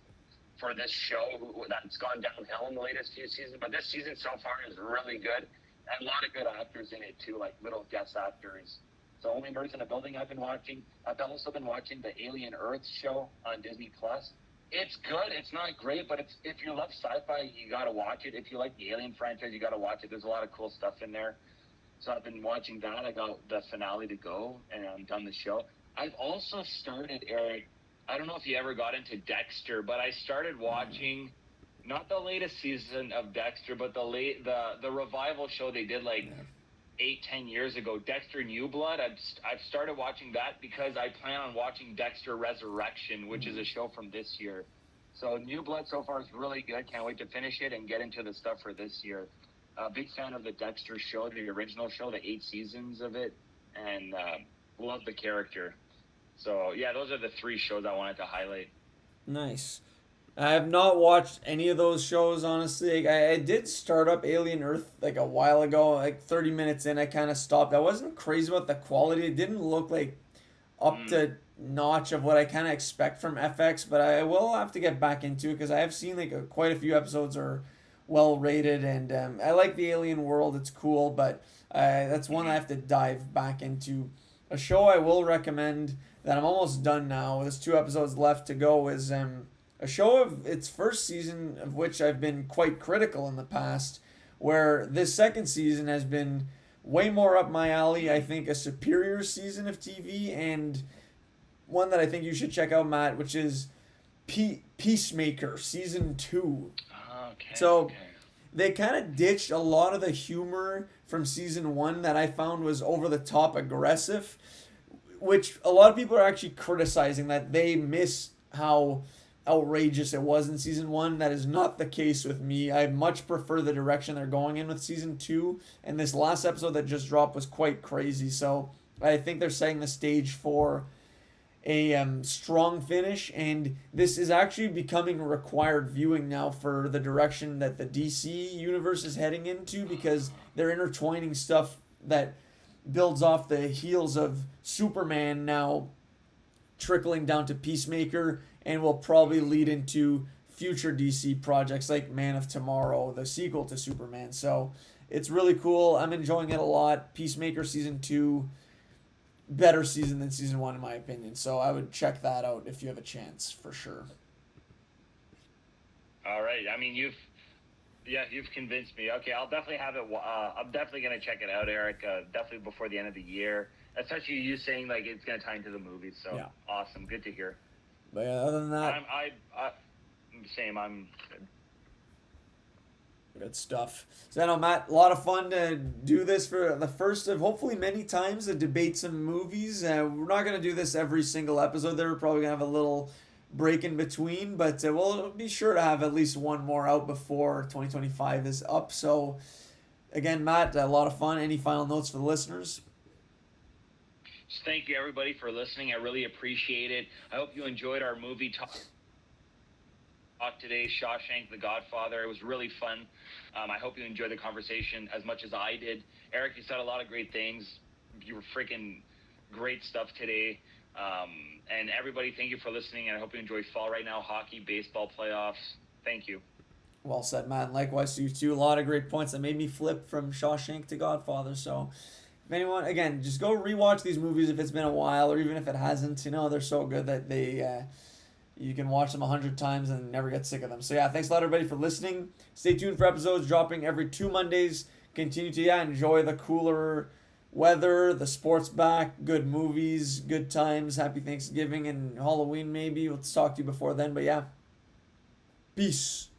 for this show that's gone downhill in the latest few seasons, but this season so far is really good, and a lot of good actors in it too, like little guest actors. So Only Murders in the Building I've been watching. I've also been watching the Alien Earth show on Disney Plus. It's good. It's not great, but if you love sci-fi, you got to watch it. If you like the Alien franchise, you got to watch it. There's a lot of cool stuff in there. So I've been watching that. I got the finale to go, and I'm done the show. I've also started, Eric, I don't know if you ever got into Dexter, but I started watching, not the latest season of Dexter, but the revival show they did like 8-10 years ago, Dexter New Blood. I've started watching that because I plan on watching Dexter Resurrection, which is a show from this year. So New Blood so far is really good. Can't wait to finish it and get into the stuff for this year. Big fan of the Dexter show, the original show, the 8 seasons of it, and love the character. So yeah, those are the 3 shows I wanted to highlight. Nice. I have not watched any of those shows, honestly. I did start up Alien Earth like a while ago, like 30 minutes in, I kind of stopped. I wasn't crazy about the quality. It didn't look like up to notch of what I kind of expect from FX, but I will have to get back into it because I have seen like quite a few episodes are well rated, and I like the alien world. It's cool, but that's one I have to dive back into. A show I will recommend that I'm almost done now, there's 2 episodes left to go, is a show of its first season, of which I've been quite critical in the past, where this second season has been way more up my alley. I think a superior season of TV, and one that I think you should check out, Matt, which is Peacemaker Season 2. So they kind of ditched a lot of the humor from Season 1 that I found was over-the-top aggressive, which a lot of people are actually criticizing that they miss how outrageous it was in Season 1. That is not the case with me. I much prefer the direction they're going in with Season 2, and this last episode that just dropped was quite crazy. So I think they're setting the stage for a strong finish, and this is actually becoming required viewing now for the direction that the DC universe is heading into, because they're intertwining stuff that builds off the heels of Superman now trickling down to Peacemaker, and will probably lead into future DC projects like Man of Tomorrow, the sequel to Superman. So it's really cool. I'm enjoying it a lot. Peacemaker Season 2, better season than Season 1 in my opinion. So I would check that out if you have a chance, for sure. All right. I mean, you've convinced me. Okay, I'll definitely have it. I'm definitely going to check it out, Eric, definitely before the end of the year. Especially you saying like it's going to tie into the movies. So yeah. Awesome. Good to hear. But yeah, other than that, I'm good stuff. So I know, Matt, a lot of fun to do this for the first of hopefully many times to debate some movies. We're not going to do this every single episode. We're probably going to have a little break in between, but we'll be sure to have at least one more out before 2025 is up. So Again, Matt, a lot of fun. Any final notes for the listeners? Just thank you, everybody, for listening. I really appreciate it. I hope you enjoyed our movie talk today, Shawshank, The Godfather. It was really fun. I hope you enjoyed the conversation as much as I did. Eric, you said a lot of great things. You were freaking great stuff today. And everybody, thank you for listening, and I hope you enjoy fall right now, hockey, baseball playoffs. Thank you. Well said, Matt. And likewise to you too. A lot of great points that made me flip from Shawshank to Godfather. So if anyone, again, just go rewatch these movies if it's been a while, or even if it hasn't. They're so good that you can watch them 100 times and never get sick of them. So yeah, thanks a lot, everybody, for listening. Stay tuned for episodes dropping every 2 Mondays. Continue to enjoy the cooler weather, the sports back, good movies, good times. Happy Thanksgiving and Halloween maybe. We'll talk to you before then. But yeah, peace.